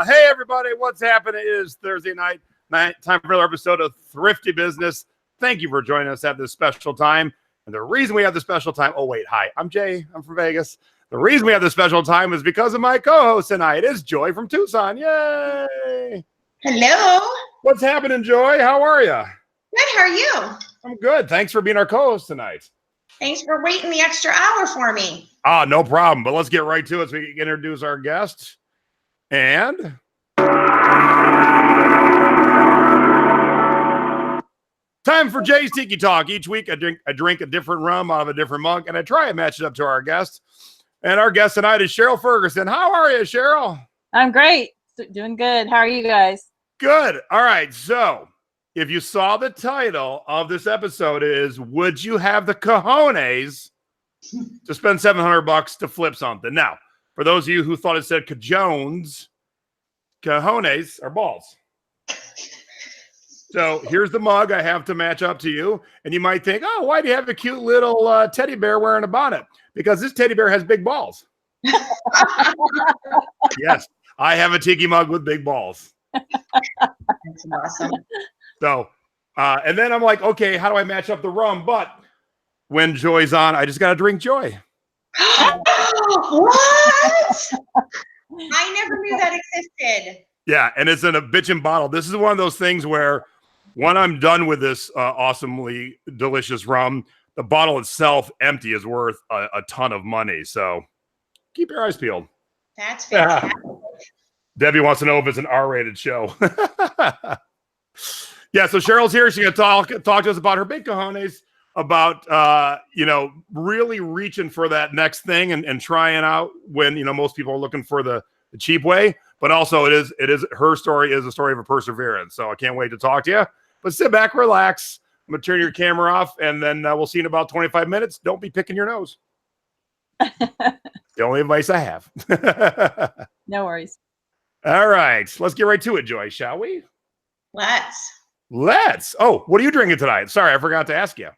Hey, everybody, what's happening? It is Thursday night, time for another episode of Thrifty Business. Thank you for joining us at this special time. And the reason we have this special time, hi, I'm Jay. I'm from Vegas. The reason we have this special time is because of my co-host tonight. It's Joy from Tucson. Yay! Hello. What's happening, Joy? How are you? Good. How are you? I'm good. Thanks for being our co-host tonight. Thanks for waiting the extra hour for me. No problem. But let's get right to it so we can introduce our guest. And time for Jay's Tiki Talk. Each week I drink a different rum out of a different mug, and I try and match it up to our guest. And our guest tonight is Cheryl Ferguson. How are you, Sheryl? I'm great. Doing good. How are you guys? Good. All right. So if you saw the title of this episode is, would you have the cojones to spend $700 to flip something? Now, for those of you who thought it said cojones, cojones are balls. So here's the mug I have to match up to you. And you might think, oh, why do you have a cute little teddy bear wearing a bonnet? Because this teddy bear has big balls. Yes, I have a tiki mug with big balls. That's awesome. So, and then I'm like, okay, how do I match up the rum? But when Joy's on, I just got to drink Joy. What? I never knew that existed. Yeah, and it's in a bitchin' bottle. This is one of those things where when I'm done with this awesomely delicious rum, the bottle itself empty is worth a ton of money. So keep your eyes peeled. That's fantastic. Debbie wants to know if it's an R-rated show. Yeah, so Cheryl's here. She's going to talk to us about her big cojones, about, really reaching for that next thing and trying out when, most people are looking for the cheap way. But also it is her story is a story of a perseverance. So I can't wait to talk to you. But sit back, relax. I'm going to turn your camera off, and then we'll see you in about 25 minutes. Don't be picking your nose. The only advice I have. No worries. All right. Let's get right to it, Joy, shall we? Let's. Oh, what are you drinking tonight? Sorry, I forgot to ask you.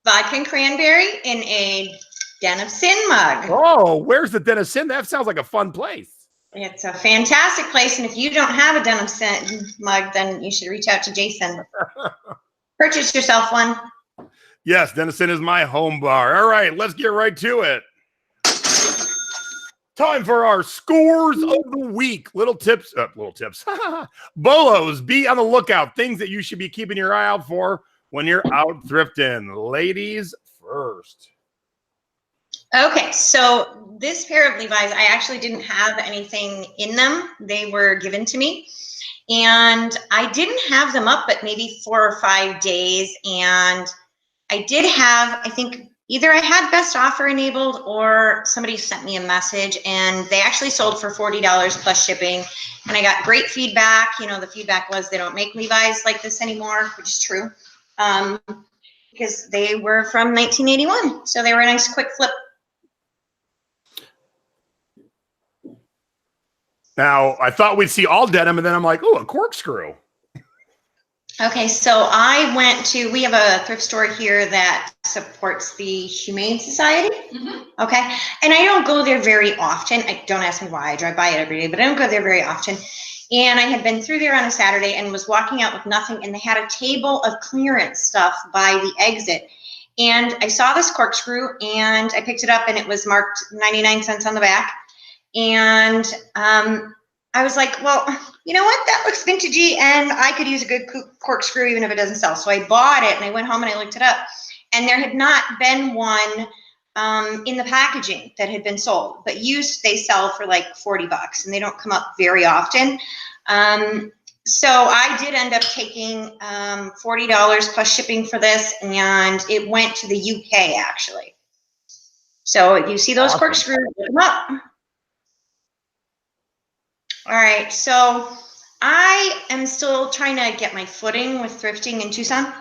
Vodka and cranberry in a Den of Sin mug. Oh, where's the Den of Sin? That sounds like a fun place. It's a fantastic place, and if you don't have a Den of Sin mug, then you should reach out to Jason. Purchase yourself one. Yes, Den of Sin is my home bar. All right, let's get right to it. Time for our scores of the week. Little tips. Bolos, be on the lookout. Things that you should be keeping your eye out for when you're out thrifting. Ladies first. Okay, so this pair of Levi's, I actually didn't have anything in them. They were given to me. And I didn't have them up but maybe 4 or 5 days. And I did have, I think, either I had best offer enabled or somebody sent me a message, and they actually sold for $40 plus shipping. And I got great feedback. The feedback was they don't make Levi's like this anymore, which is true, because they were from 1981. So they were a nice quick flip. Now, I thought we'd see all denim, and then I'm like, oh, a corkscrew. Okay, so we have a thrift store here that supports the Humane Society. Mm-hmm. Okay, and I don't go there very often. Don't ask me why. I drive by it every day, but I don't go there very often. And I had been through there on a Saturday and was walking out with nothing, and they had a table of clearance stuff by the exit. And I saw this corkscrew, and I picked it up, and it was marked 99 cents on the back. And I was like, well, you know what? That looks vintagey, and I could use a good corkscrew even if it doesn't sell. So I bought it, and I went home and I looked it up, and there had not been one in the packaging that had been sold. But used, they sell for like $40, and they don't come up very often. So I did end up taking $40 plus shipping for this, and it went to the UK actually. So you see those Awesome. Corkscrews, look them up. All right, so I am still trying to get my footing with thrifting in Tucson.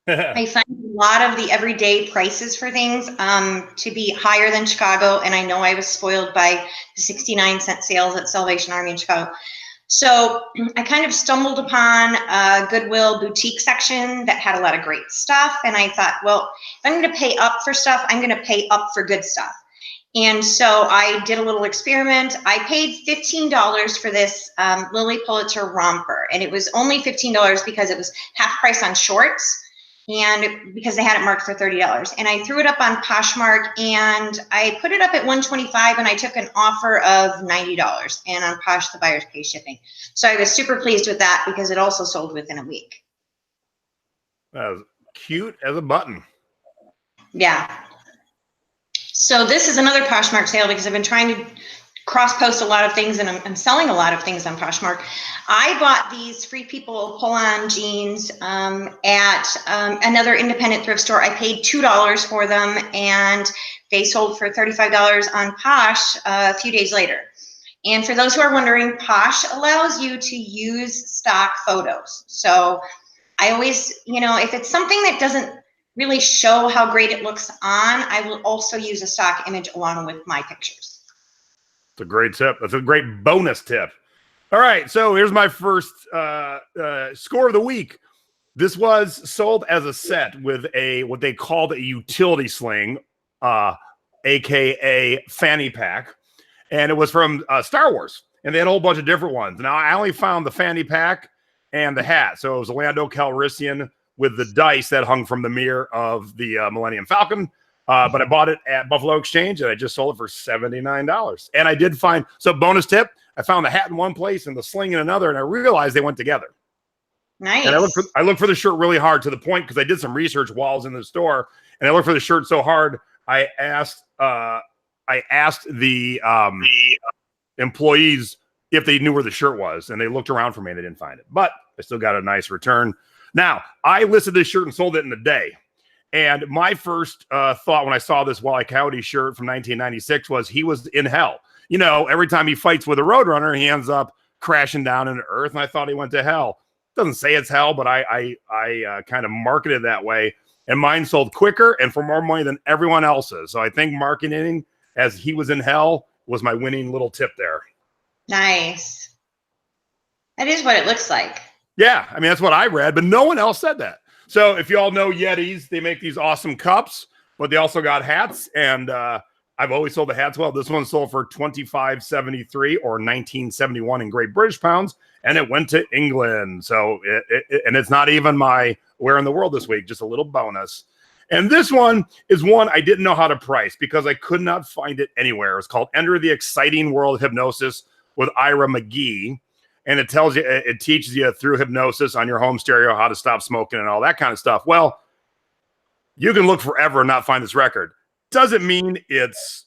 I find a lot of the everyday prices for things to be higher than Chicago, and I know I was spoiled by the 69-cent sales at Salvation Army in Chicago. So I kind of stumbled upon a Goodwill boutique section that had a lot of great stuff, and I thought, well, if I'm going to pay up for stuff, I'm going to pay up for good stuff. And so I did a little experiment. I paid $15 for this Lily Pulitzer romper, and it was only $15 because it was half price on shorts, and because they had it marked for $30. And I threw it up on Poshmark, and I put it up at $125, and I took an offer of $90. And on Posh, the buyers pay shipping. So I was super pleased with that because it also sold within a week. That was cute as a button. Yeah. So this is another Poshmark sale because I've been trying to cross-post a lot of things, and I'm selling a lot of things on Poshmark. I bought these Free People pull-on jeans at another independent thrift store. I paid $2 for them, and they sold for $35 on Posh a few days later. And for those who are wondering, Posh allows you to use stock photos. So I always, if it's something that doesn't really show how great it looks on, I will also use a stock image along with my pictures. It's a great tip. That's a great bonus tip. All right, so here's my first score of the week. This was sold as a set with what they called a utility sling, aka fanny pack, and it was from Star Wars, and they had a whole bunch of different ones. Now I only found the fanny pack and the hat, so it was a Lando Calrissian with the dice that hung from the mirror of the Millennium Falcon. But I bought it at Buffalo Exchange, and I just sold it for $79. And I did find, so bonus tip, I found the hat in one place and the sling in another, and I realized they went together. Nice. And I looked for the shirt really hard, to the point, because I did some research while I was in the store, and I looked for the shirt so hard, I asked the employees if they knew where the shirt was, and they looked around for me and they didn't find it. But I still got a nice return. Now, I listed this shirt and sold it in a day. And my first thought when I saw this Wally Coyote shirt from 1996 was he was in hell. Every time he fights with a Roadrunner, he ends up crashing down into earth. And I thought he went to hell. Doesn't say it's hell, but I kind of marketed that way. And mine sold quicker and for more money than everyone else's. So I think marketing as he was in hell was my winning little tip there. Nice. That is what it looks like. Yeah, I mean, that's what I read, but no one else said that. So if you all know Yetis, they make these awesome cups, but they also got hats. And I've always sold the hats well. This one sold for $25.73 or $19.71 in Great British pounds, and it went to England. So and it's not even my where in the world this week, just a little bonus. And this one is one I didn't know how to price because I could not find it anywhere. It's called Enter the Exciting World of Hypnosis with Ira McGee. And it teaches you through hypnosis on your home stereo how to stop smoking and all that kind of stuff. Well, you can look forever and not find this record. Doesn't mean it's,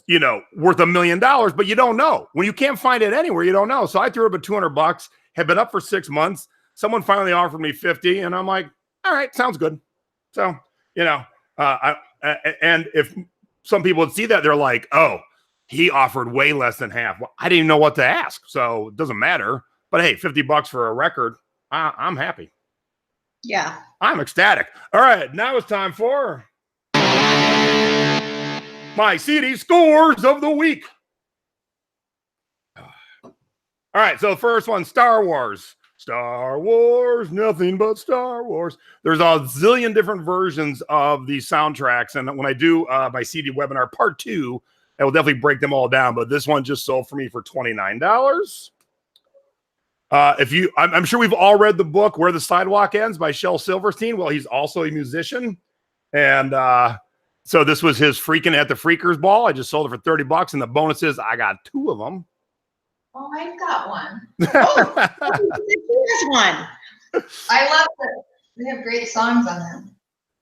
worth $1 million, but you don't know. When you can't find it anywhere, you don't know. So I threw up at $200, had been up for 6 months. Someone finally offered me $50, and I'm like, all right, sounds good. So, and if some people would see that, they're like, oh, he offered way less than half. Well, I didn't even know what to ask, so it doesn't matter. But hey, $50 for a record, I'm happy. Yeah. I'm ecstatic. All right, now it's time for my CD scores of the week. All right, so the first one, Star Wars. Star Wars, nothing but Star Wars. There's a zillion different versions of these soundtracks, and when I do my CD webinar part 2, I will definitely break them all down, but this one just sold for me for $29. I'm sure we've all read the book Where the Sidewalk Ends by Shel Silverstein. Well, he's also a musician, and so this was his Freaking at the Freakers Ball. I just sold it for $30, and the bonus is I got 2 of them. Oh, I've got one. Here's one. I love it. They have great songs on them.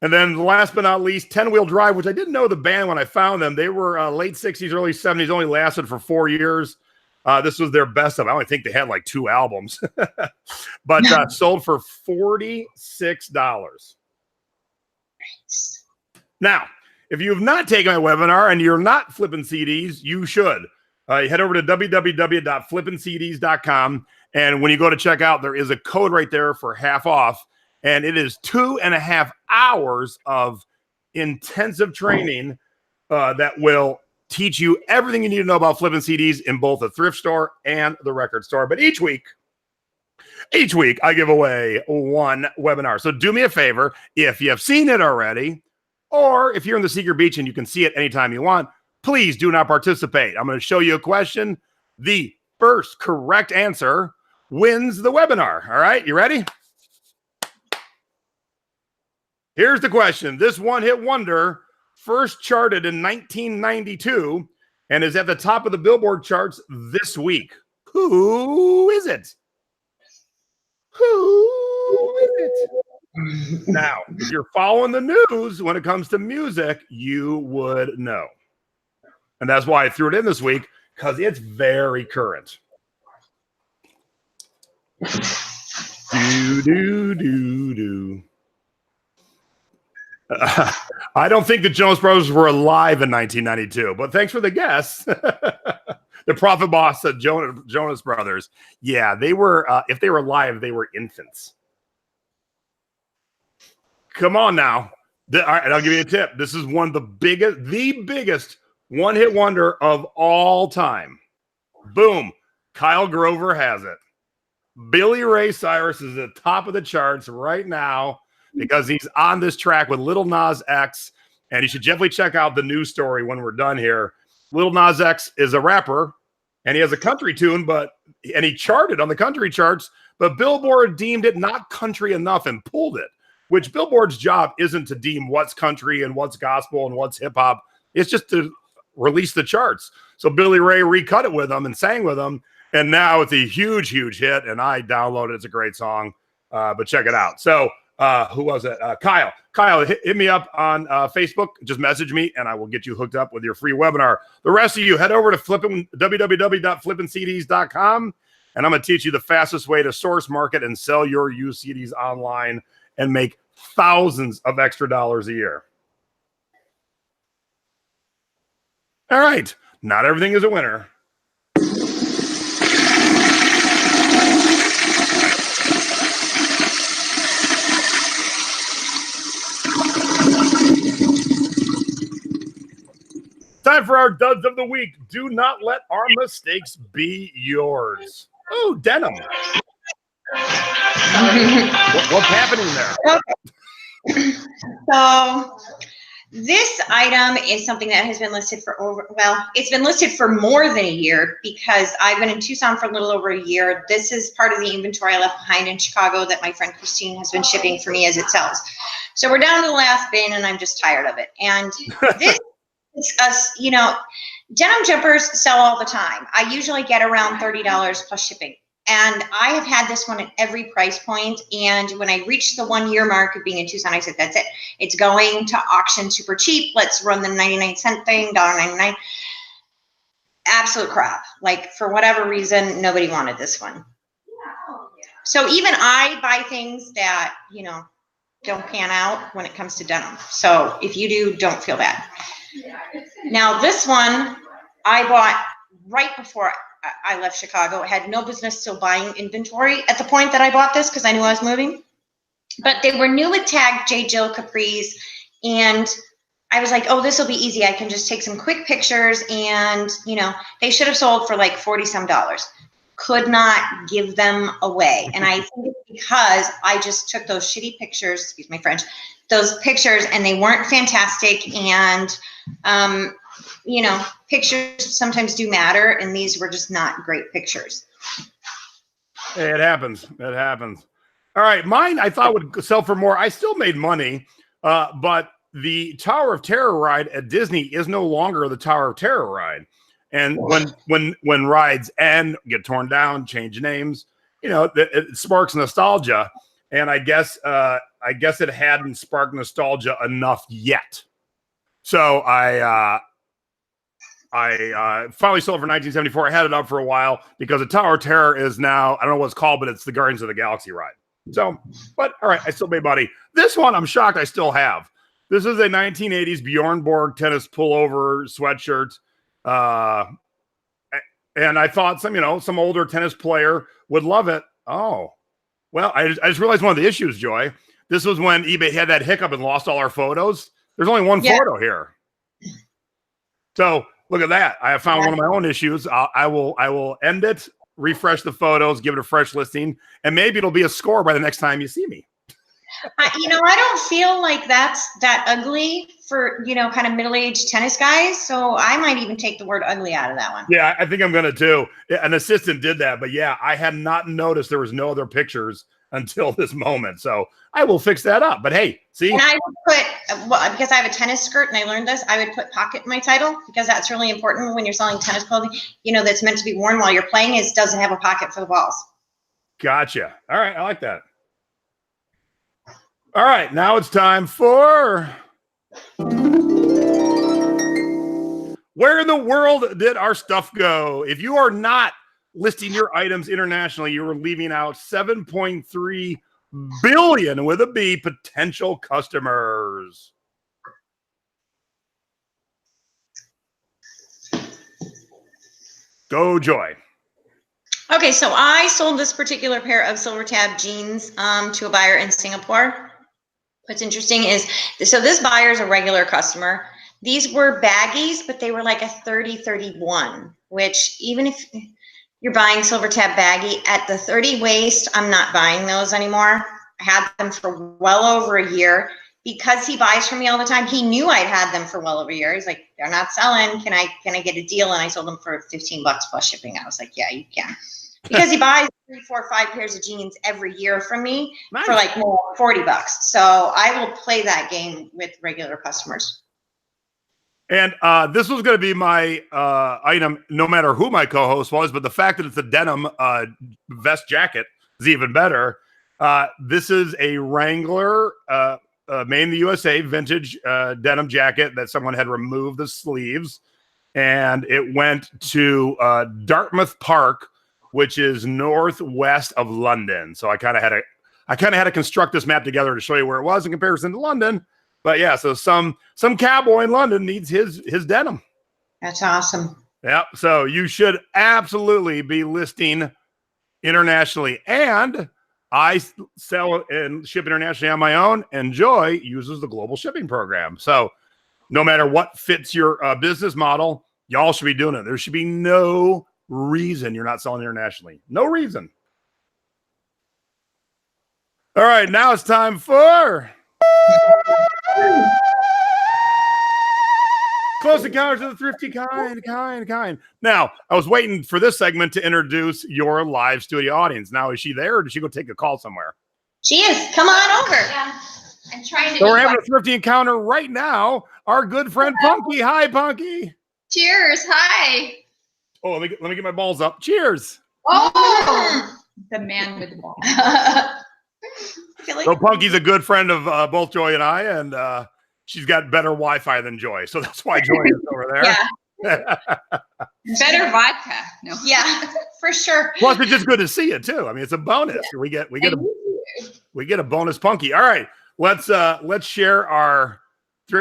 And then last but not least, 10 Wheel Drive, which I didn't know the band when I found them. They were late 60s, early 70s, only lasted for 4 years. This was their best of. I only think they had like 2 albums, but sold for $46. Now, if you have not taken my webinar and you're not flipping CDs, you should. You head over to www.flippincds.com. And when you go to check out, there is a code right there for half off. And it is 2.5 hours of intensive training that will teach you everything you need to know about flipping CDs in both the thrift store and the record store. But each week I give away 1 webinar. So do me a favor. If you have seen it already, Or if you're in the secret beach and you can see it anytime you want, please do not participate. I'm going to show you a question. The first correct answer wins the webinar. All right, you ready? Here's the question. This one-hit wonder first charted in 1992 and is at the top of the Billboard charts this week. Who is it? Who is it? Now, if you're following the news when it comes to music, you would know. And that's why I threw it in this week, because it's very current. I don't think the Jonas Brothers were alive in 1992, but thanks for the guess. The profit boss at Jonas Brothers. Yeah, they were, if they were alive, they were infants. Come on now. All right, and I'll give you a tip. This is one of the biggest one-hit wonder of all time. Boom. Kyle Grover has it. Billy Ray Cyrus is at the top of the charts right now because he's on this track with Lil Nas X, and you should definitely check out the news story when we're done here. Lil Nas X is a rapper, and he has a country tune, and he charted on the country charts, but Billboard deemed it not country enough and pulled it, which Billboard's job isn't to deem what's country and what's gospel and what's hip-hop. It's just to release the charts. So Billy Ray recut it with them and sang with them, and now it's a huge hit, and I downloaded it. It's a great song, but check it out. So who was it? Kyle. Kyle, hit me up on Facebook. Just message me, and I will get you hooked up with your free webinar. The rest of you, head over to www.flippincds.com, and I'm going to teach you the fastest way to source, market, and sell your used CDs online and make thousands of extra dollars a year. All right. Not everything is a winner. Time for our duds of the week. Do not let our mistakes be yours. Oh, denim. What's happening there? So this item is something that has been listed for it's been listed for more than a year because I've been in Tucson for a little over a year. This is part of the inventory I left behind in Chicago that my friend Christine has been shipping for me as it sells. So we're down to the last bin and I'm just tired of it. And this is us, denim jumpers sell all the time. I usually get around $30 plus shipping. And I have had this one at every price point. And when I reached the 1 year mark of being in Tucson, I said, that's it. It's going to auction super cheap. Let's run the 99-cent thing, $1.99. Absolute crap. Like, for whatever reason, nobody wanted this one. So even I buy things that, don't pan out when it comes to denim. So if you do, don't feel bad. Now, this one I bought right before I left Chicago. I had no business still buying inventory at the point that I bought this because I knew I was moving. But they were new with tagged J. Jill capris. And I was like, oh, this will be easy. I can just take some quick pictures. And, they should have sold for like $40-some. Could not give them away. And I think it's because I just took those shitty pictures, excuse my French, those pictures, and they weren't fantastic. And, pictures sometimes do matter, and these were just not great pictures. Hey, it happens. It happens. All right. Mine, I thought would sell for more. I still made money, but the Tower of Terror ride at Disney is no longer the Tower of Terror ride. And when rides end, get torn down, change names, it sparks nostalgia. And I guess it hadn't sparked nostalgia enough yet. So I finally sold it for $19.74. I had it up for a while because the Tower of Terror is now, I don't know what it's called, but it's the Guardians of the Galaxy ride. So, but all right, I still made money. This one, I'm shocked I still have. This is a 1980s Bjorn Borg tennis pullover sweatshirt. And I thought some older tennis player would love it. Oh, well, I just realized one of the issues, Joy. This was when eBay had that hiccup and lost all our photos. There's only one photo here. So look at that. I have found one of my own issues. I will end it, refresh the photos, give it a fresh listing, and maybe it'll be a score by the next time you see me. I don't feel like that's that ugly for, kind of middle-aged tennis guys. So I might even take the word ugly out of that one. Yeah, I think I'm going to too. An assistant did that, but yeah, I had not noticed there was no other pictures until this moment. So I will fix that up. But hey, see? And I would put, because I have a tennis skirt and I learned this, I would put pocket in my title because that's really important when you're selling tennis clothing, that's meant to be worn while you're playing. It doesn't have a pocket for the balls. Gotcha. All right. I like that. All right. Now it's time for where in the world did our stuff go? If you are not listing your items internationally, you are leaving out 7.3 billion with a B potential customers. Go, Joy. Okay, so I sold this particular pair of silver tab jeans to a buyer in Singapore. What's interesting is, so this buyer is a regular customer. These were baggies, but they were like a 30-31, which even if you're buying silver tab baggy at the 30 waist, I'm not buying those anymore. I had them for well over a year. Because he buys from me all the time, he knew I'd had them for well over a year. He's like, they're not selling. Can I get a deal? And I sold them for $15 plus shipping. I was like, yeah, you can. Because he buys 3, 4, 5 pairs of jeans every year from me for like more $40. So I will play that game with regular customers. And this was going to be my item, no matter who my co-host was, but the fact that it's a denim vest jacket is even better. This is a Wrangler made in the USA vintage denim jacket that someone had removed the sleeves, and it went to Dartmouth Park, which is northwest of London. So I kind of had to construct this map together to show you where it was in comparison to London. But yeah, so some cowboy in London needs his denim. That's awesome. Yeah, so you should absolutely be listing internationally. And I sell and ship internationally on my own, and Joy uses the global shipping program. So no matter what fits your business model, y'all should be doing it. There should be no reason you're not selling internationally. No reason. All right, now it's time for Close Encounters of the Thrifty kind. Now, I was waiting for this segment to introduce your live studio audience. Now, is she there, or did she go take a call somewhere? She is. Come on over. Yeah. I'm trying to. So we're having a Thrifty encounter right now. Our good friend Punky. Hi, Punky. Cheers. Hi. Oh, let me get my balls up. Cheers. Oh, the man with the ball. So Punky's a good friend of both Joy and I, and she's got better Wi-Fi than Joy, so that's why Joy is over there. Yeah. Better vodka. No. Yeah, for sure. Plus, it's just good to see you too. I mean, it's a bonus. Yeah. We get a bonus Punky. All right, let's share our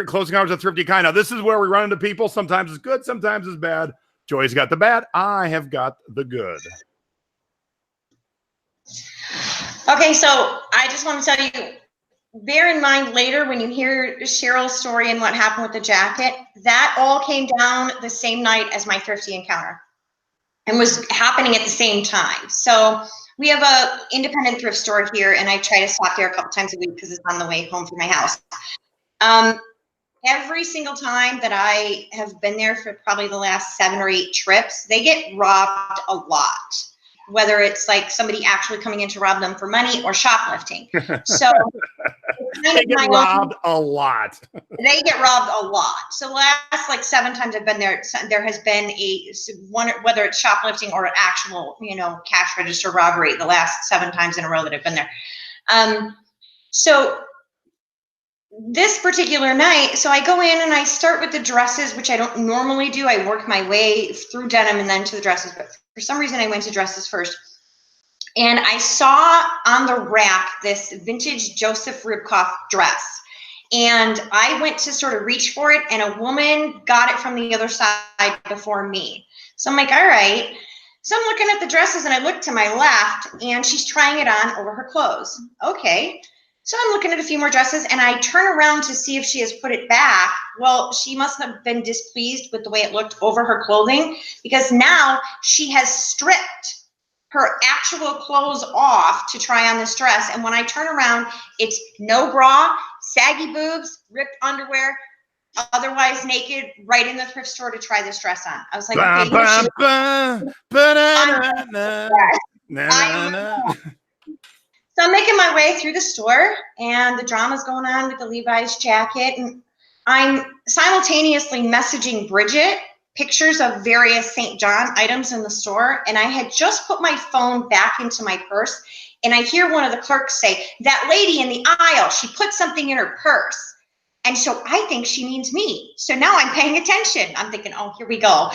closing hours of Thrifty kind. Now, this is where we run into people. Sometimes it's good, sometimes it's bad. Joy's got the bad. I have got the good. Okay, so I just want to tell you, bear in mind later when you hear Cheryl's story and what happened with the jacket, that all came down the same night as my Thrifty encounter and was happening at the same time. So we have a independent thrift store here, and I try to stop there a couple times a week because it's on the way home from my house. Every single time that I have been there for probably the last 7 or 8 trips, they get robbed a lot. Whether it's like somebody actually coming in to rob them for money or shoplifting. So they get robbed a lot. They get robbed a lot. So the last like 7 times I've been there, there has been whether it's shoplifting or an actual, cash register robbery the last 7 times in a row that I've been there. So this particular night, so I go in and I start with the dresses, which I don't normally do. I work my way through denim and then to the dresses, but for some reason I went to dresses first. And I saw on the rack this vintage Joseph Ribkoff dress. And I went to sort of reach for it, and a woman got it from the other side before me. So I'm like, all right. So I'm looking at the dresses, and I look to my left, and she's trying it on over her clothes. Okay. So I'm looking at a few more dresses, and I turn around to see if she has put it back. Well, she must have been displeased with the way it looked over her clothing, because now she has stripped her actual clothes off to try on this dress. And when I turn around, it's no bra, saggy boobs, ripped underwear, otherwise naked, right in the thrift store to try this dress on. I was like, okay, so I'm making my way through the store, and the drama's going on with the Levi's jacket, and I'm simultaneously messaging Bridget pictures of various St. John items in the store, and I had just put my phone back into my purse, and I hear one of the clerks say, that lady in the aisle, she put something in her purse. And so I think she means me. So now I'm paying attention. I'm thinking, oh, here we go.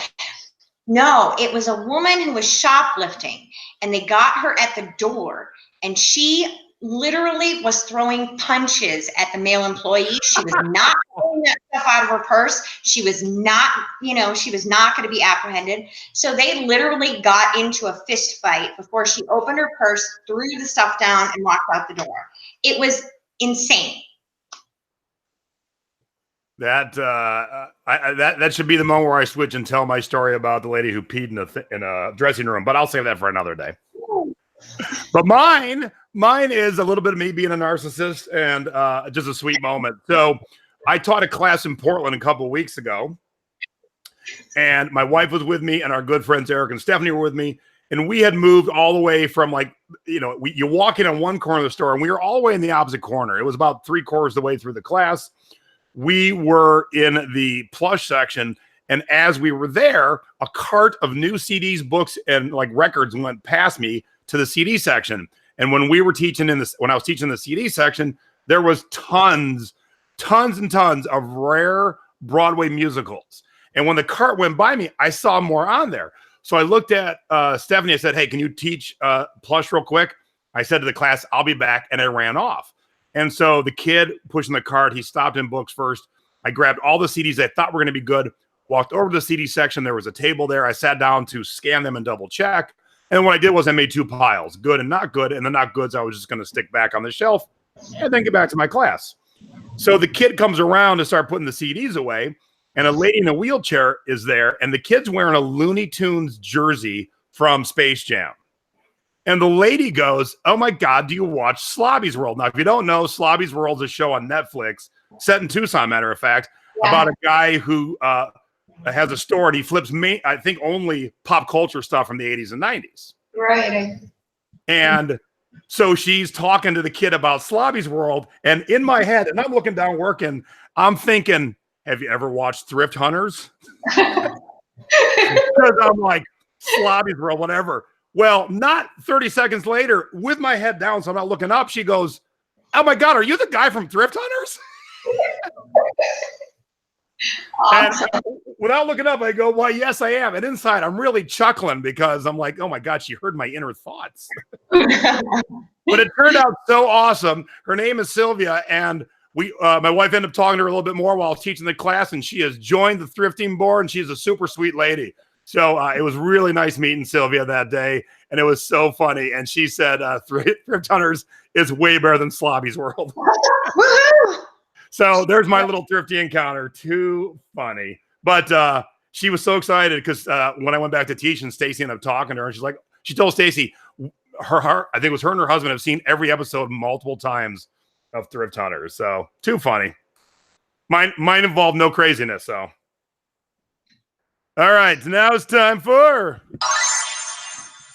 No, it was a woman who was shoplifting, and they got her at the door, and she literally was throwing punches at the male employee. She was not pulling that stuff out of her purse. She was not, she was not going to be apprehended. So they literally got into a fist fight before she opened her purse, threw the stuff down, and walked out the door. It was insane. That should be the moment where I switch and tell my story about the lady who peed in a dressing room, but I'll save that for another day. But mine is a little bit of me being a narcissist and just a sweet moment. So I taught a class in Portland a couple of weeks ago, and my wife was with me, and our good friends Eric and Stephanie were with me, and we had moved all the way from you walk in on one corner of the store, and we were all the way in the opposite corner. It was about 3/4 of the way through the class. We were in the plush section, and as we were there, a cart of new CDs, books, and records went past me to the CD section. And when I was teaching the CD section, there was tons and tons of rare Broadway musicals. And when the cart went by me, I saw more on there. So I looked at Stephanie. I said, hey, can you teach plush real quick? I said to the class, I'll be back. And I ran off. And so the kid pushing the cart, he stopped in books first. I grabbed all the CDs I thought were going to be good, walked over to the CD section. There was a table there. I sat down to scan them and double check. And what I did was I made 2 piles, good and not good. And the not goods I was just going to stick back on the shelf and then get back to my class. So the kid comes around to start putting the CDs away, and a lady in a wheelchair is there, and the kid's wearing a Looney Tunes jersey from Space Jam. And the lady goes, oh my God, do you watch Slobby's World? Now, if you don't know, Slobby's World is a show on Netflix, set in Tucson, matter of fact, about a guy who has a store, and he flips, I think, only pop culture stuff from the 80s and 90s. Right. And so she's talking to the kid about Slobby's World, and in my head, and I'm looking down working, I'm thinking, have you ever watched Thrift Hunters? Because I'm like, Slobby's World, whatever. Well, not 30 seconds later, with my head down, so I'm not looking up, she goes, oh my God, are you the guy from Thrift Hunters? Awesome. And without looking up, I go, well, yes, I am. And inside, I'm really chuckling because I'm like, oh my God, she heard my inner thoughts. But it turned out so awesome. Her name is Sylvia, and my wife ended up talking to her a little bit more while I was teaching the class, and she has joined the thrifting board, and she's a super sweet lady. So it was really nice meeting Sylvia that day, and it was so funny. And she said Thrift Hunters is way better than Slobby's World. So there's my little thrifty encounter. Too funny. But she was so excited because when I went back to teach, and Stacy ended up talking to her, and she told Stacy, I think it was her and her husband have seen every episode multiple times of Thrift Hunters. So too funny. Mine involved no craziness. So. All right, now it's time for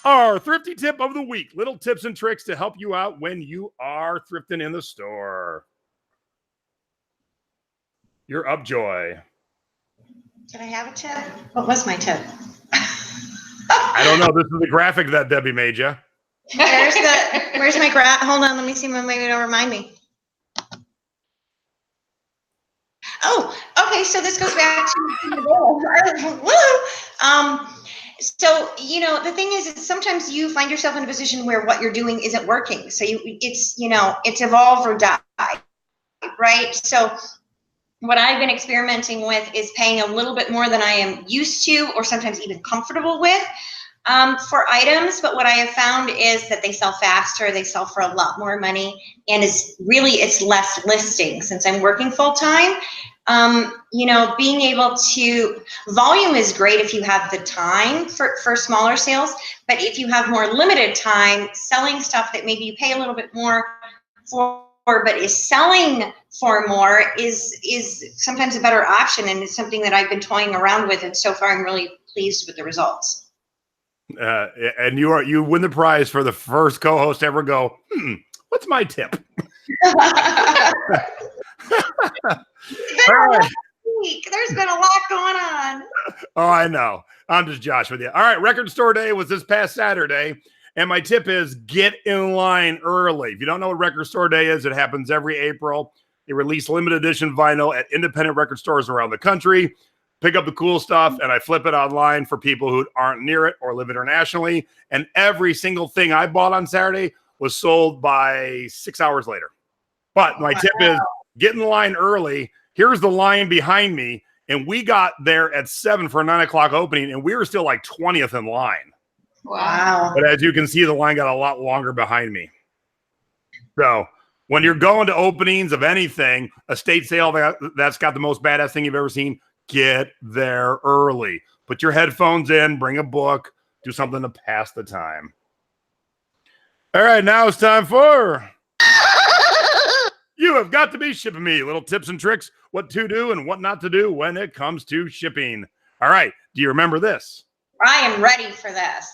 our thrifty tip of the week. Little tips and tricks to help you out when you are thrifting in the store. You're up, Joy. Did I have a tip? What was my tip? I don't know. This is the graphic that Debbie made you. Where's my graph? Hold on, let me see. Maybe it'll remind me. Oh, okay. So this goes back to so the thing is sometimes you find yourself in a position where what you're doing isn't working. So it's evolve or die, right? So what I've been experimenting with is paying a little bit more than I am used to, or sometimes even comfortable with, for items. But what I have found is that they sell faster, they sell for a lot more money, and it's less listing. Since I'm working full time, You know, being able to, volume is great if you have the time for smaller sales, but if you have more limited time, selling stuff that maybe you pay a little bit more for, but is selling for more is sometimes a better option, and it's something that I've been toying around with, and so far I'm really pleased with the results. And you win the prize for the first co-host ever go, what's my tip? All right. There's been a lot going on. Oh, I know. I'm just Josh with you. All right, Record Store Day was this past Saturday, and my tip is get in line early. If you don't know what Record Store Day is, it happens every April. They release limited edition vinyl at independent record stores around the country. Pick up the cool stuff, and I flip it online for people who aren't near it or live internationally. And every single thing I bought on Saturday was sold by 6 hours later. But my tip is get in the line early. Here's the line behind me, and we got there at 7 for a 9 o'clock opening, and we were still like 20th in line. Wow. But as you can see, the line got a lot longer behind me. So when you're going to openings of anything, estate sale that's got the most badass thing you've ever seen, get there early. Put your headphones in, bring a book, do something to pass the time. All right, now it's time for You Have Got to Be Shipping Me. Little tips and tricks, what to do and what not to do when it comes to shipping. All right, do you remember this? I am ready for this.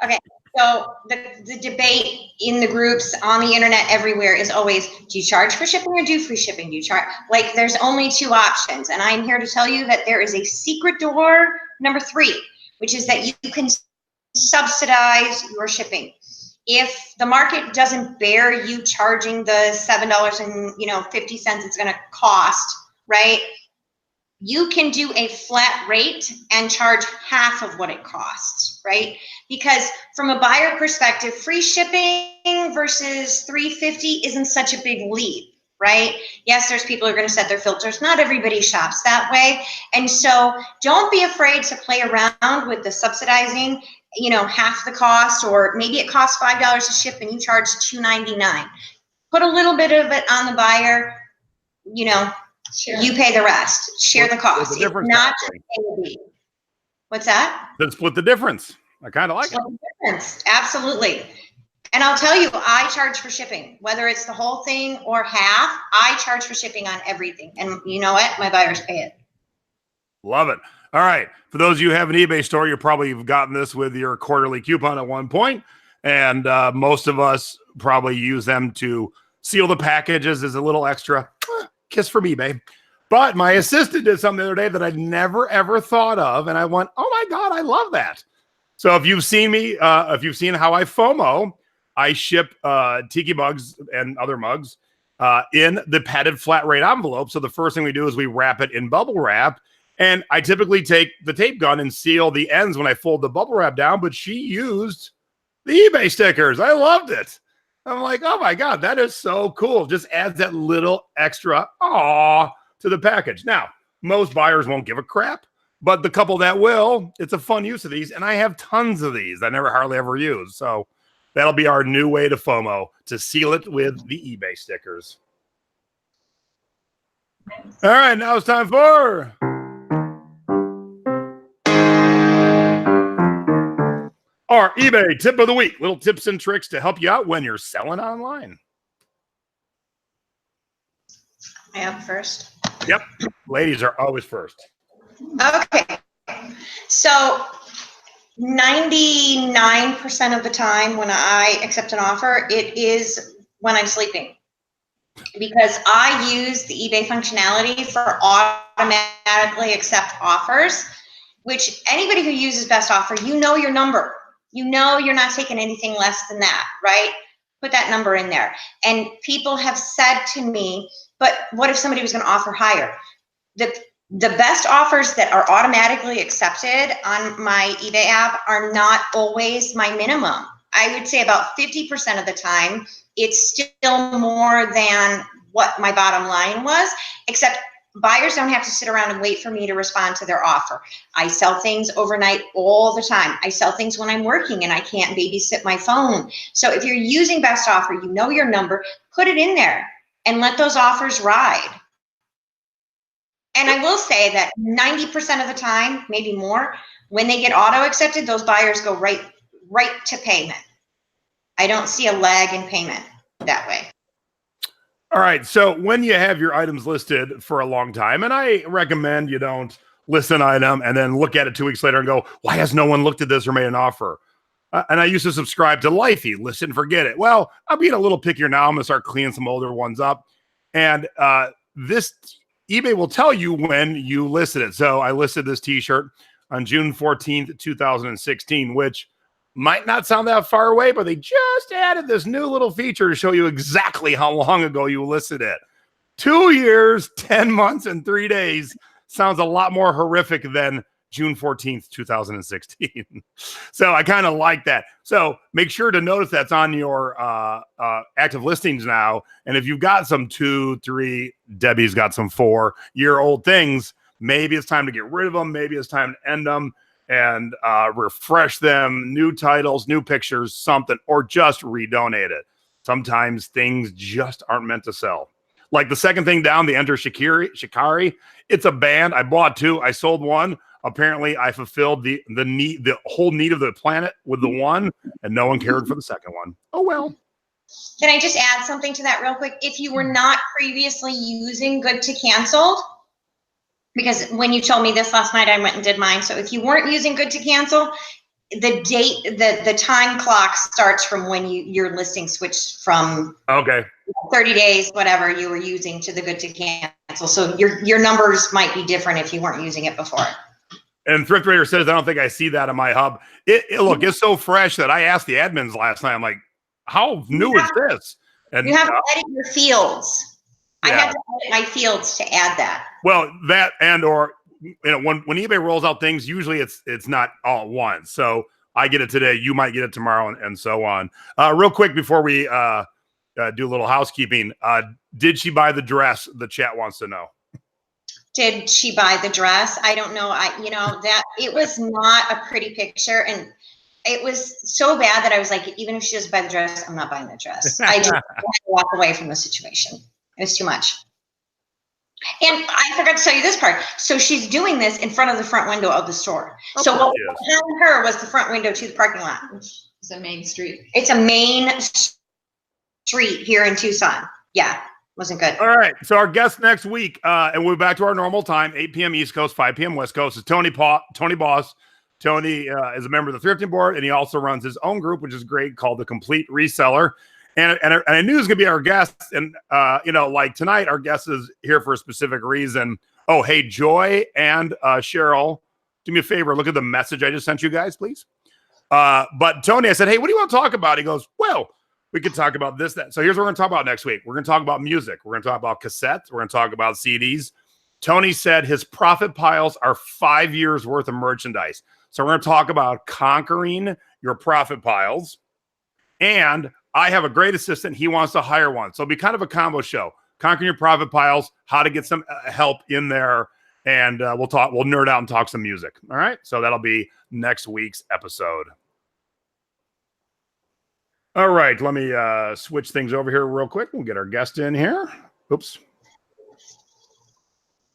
Okay, so the debate in the groups, on the internet, everywhere is always, do you charge for shipping or do free shipping? Do you charge? Like, there's only two options. And I'm here to tell you that there is a secret door, number 3, which is that you can subsidize your shipping. If the market doesn't bear you charging the $7.50 it's going to cost, right? You can do a flat rate and charge half of what it costs, right? Because from a buyer perspective, free shipping versus $3.50 isn't such a big leap, right? Yes, there's people who are going to set their filters. Not everybody shops that way. And so don't be afraid to play around with the subsidizing, you know, half the cost, or maybe it costs $5 to ship and you charge $2.99. Put a little bit of it on the buyer, you know, sure. You pay the rest. Share the cost. The difference, not just What's that? Then split the difference. I kind of like it. Difference. Absolutely. And I'll tell you, I charge for shipping, whether it's the whole thing or half. I charge for shipping on everything. And you know what? My buyers pay it. Love it. All right. For those of you who have an eBay store, you probably have gotten this with your quarterly coupon at one point. And most of us probably use them to seal the packages as a little extra kiss from eBay. But my assistant did something the other day that I'd never, ever thought of. And I went, oh my God, I love that. So if you've seen me, if you've seen how I FOMO, I ship Tiki Mugs and other mugs in the padded flat rate envelope. So the first thing we do is we wrap it in bubble wrap. And I typically take the tape gun and seal the ends when I fold the bubble wrap down. But she used the eBay stickers. I loved it. I'm like, oh my God, that is so cool. Just adds that little extra aw to the package. Now, most buyers won't give a crap, but the couple that will, it's a fun use of these. And I have tons of these I never hardly ever use. So that'll be our new way to FOMO, to seal it with the eBay stickers. All right, now it's time for our eBay tip of the week. Little tips and tricks to help you out when you're selling online. I am first. Yep. Ladies are always first. Okay. So 99% of the time when I accept an offer, it is when I'm sleeping. Because I use the eBay functionality for automatically accept offers, which anybody who uses best offer, you know your number. You know you're not taking anything less than that, right? Put that number in there. And people have said to me, but what if somebody was going to offer higher? The best offers that are automatically accepted on my eBay app are not always my minimum. I would say about 50% of the time, it's still more than what my bottom line was, except buyers don't have to sit around and wait for me to respond to their offer. I sell things overnight all the time. I sell things when I'm working and I can't babysit my phone. So if you're using best offer, you know your number, put it in there and let those offers ride. And I will say that 90% of the time, maybe more, when they get auto accepted, those buyers go right to payment. I don't see a lag in payment that way. All right. So when you have your items listed for a long time, and I recommend you don't list an item and then look at it 2 weeks later and go, why has no one looked at this or made an offer? And I used to subscribe to Lifey, list it and forget it. Well, I'm being a little pickier now. I'm going to start cleaning some older ones up. And this eBay will tell you when you listed it. So I listed this t-shirt on June 14th, 2016, which might not sound that far away, but they just added this new little feature to show you exactly how long ago you listed it. 2 years, 10 months, and 3 days sounds a lot more horrific than June 14th, 2016. So I kind of like that. So make sure to notice that's on your active listings now. And if you've got some 2, 3, Debbie's got some 4-year-old things, maybe it's time to get rid of them. Maybe it's time to end them and refresh them, new titles, new pictures, something, or just redonate it. Sometimes things just aren't meant to sell. Like the second thing down, the Enter Shikari. It's a band. I bought 2. I sold 1. Apparently, I fulfilled the whole need of the planet with the 1, and no one cared for the second one. Oh, well. Can I just add something to that real quick? If you were not previously using Good to Cancel, because when you told me this last night, I went and did mine. So if you weren't using Good to Cancel, the date, the time clock starts from when your listing switched from 30 days, whatever you were using, to the Good to Cancel. So your numbers might be different if you weren't using it before. And Thrift Raider says, I don't think I see that on my hub. Look, it's so fresh that I asked the admins last night. I'm like, how new is this? And you have to edit your fields. Yeah. I have to edit my fields to add that. Well, that or when eBay rolls out things, usually it's not all at once. So I get it today, you might get it tomorrow, and so on. Real quick before we do a little housekeeping, did she buy the dress? The chat wants to know. Did she buy the dress? I don't know. That it was not a pretty picture, and it was so bad that I was like, even if she doesn't buy the dress, I'm not buying the dress. I just had to walk away from the situation. It was too much. And I forgot to tell you this part. So she's doing this in front of the front window of the store. So what was behind her was the front window to the parking lot. It's a main street. It's a main street here in Tucson. Yeah, wasn't good. All right. So our guest next week, and we'll be back to our normal time, 8 p.m. East Coast, 5 p.m. West Coast, is Tony Boss. Tony is a member of the Thrifting Board, and he also runs his own group, which is great, called The Complete Reseller. And I knew it was going to be our guest. And, like tonight, our guest is here for a specific reason. Oh, hey, Joy and Sheryl, do me a favor. Look at the message I just sent you guys, please. But Tony, I said, hey, what do you want to talk about? He goes, well, we could talk about this, that. So here's what we're going to talk about next week. We're going to talk about music. We're going to talk about cassettes. We're going to talk about CDs. Tony said his profit piles are 5 years worth of merchandise. So we're going to talk about conquering your profit piles. And I have a great assistant. He wants to hire one. So it'll be kind of a combo show. Conquering your profit piles, how to get some help in there. And we'll nerd out and talk some music. All right. So that'll be next week's episode. All right. Let me switch things over here real quick. We'll get our guest in here. Oops.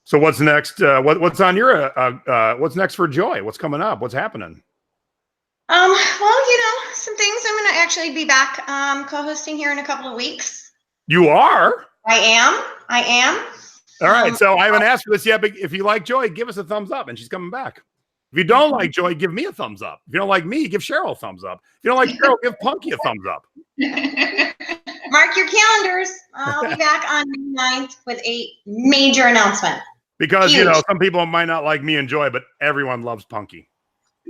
So what's next? What's on your, what's next for Joy? What's coming up? What's happening? Well, some things. I'm going to actually be back co-hosting here in a couple of weeks. You are? I am. All right. So I haven't asked for this yet, but if you like Joy, give us a thumbs up, and she's coming back. If you don't like Joy, give me a thumbs up. If you don't like me, give Sheryl a thumbs up. If you don't like Sheryl, give Punky a thumbs up. Mark your calendars. I'll be back on May 9th with a major announcement. Because, some people might not like me and Joy, but everyone loves Punky.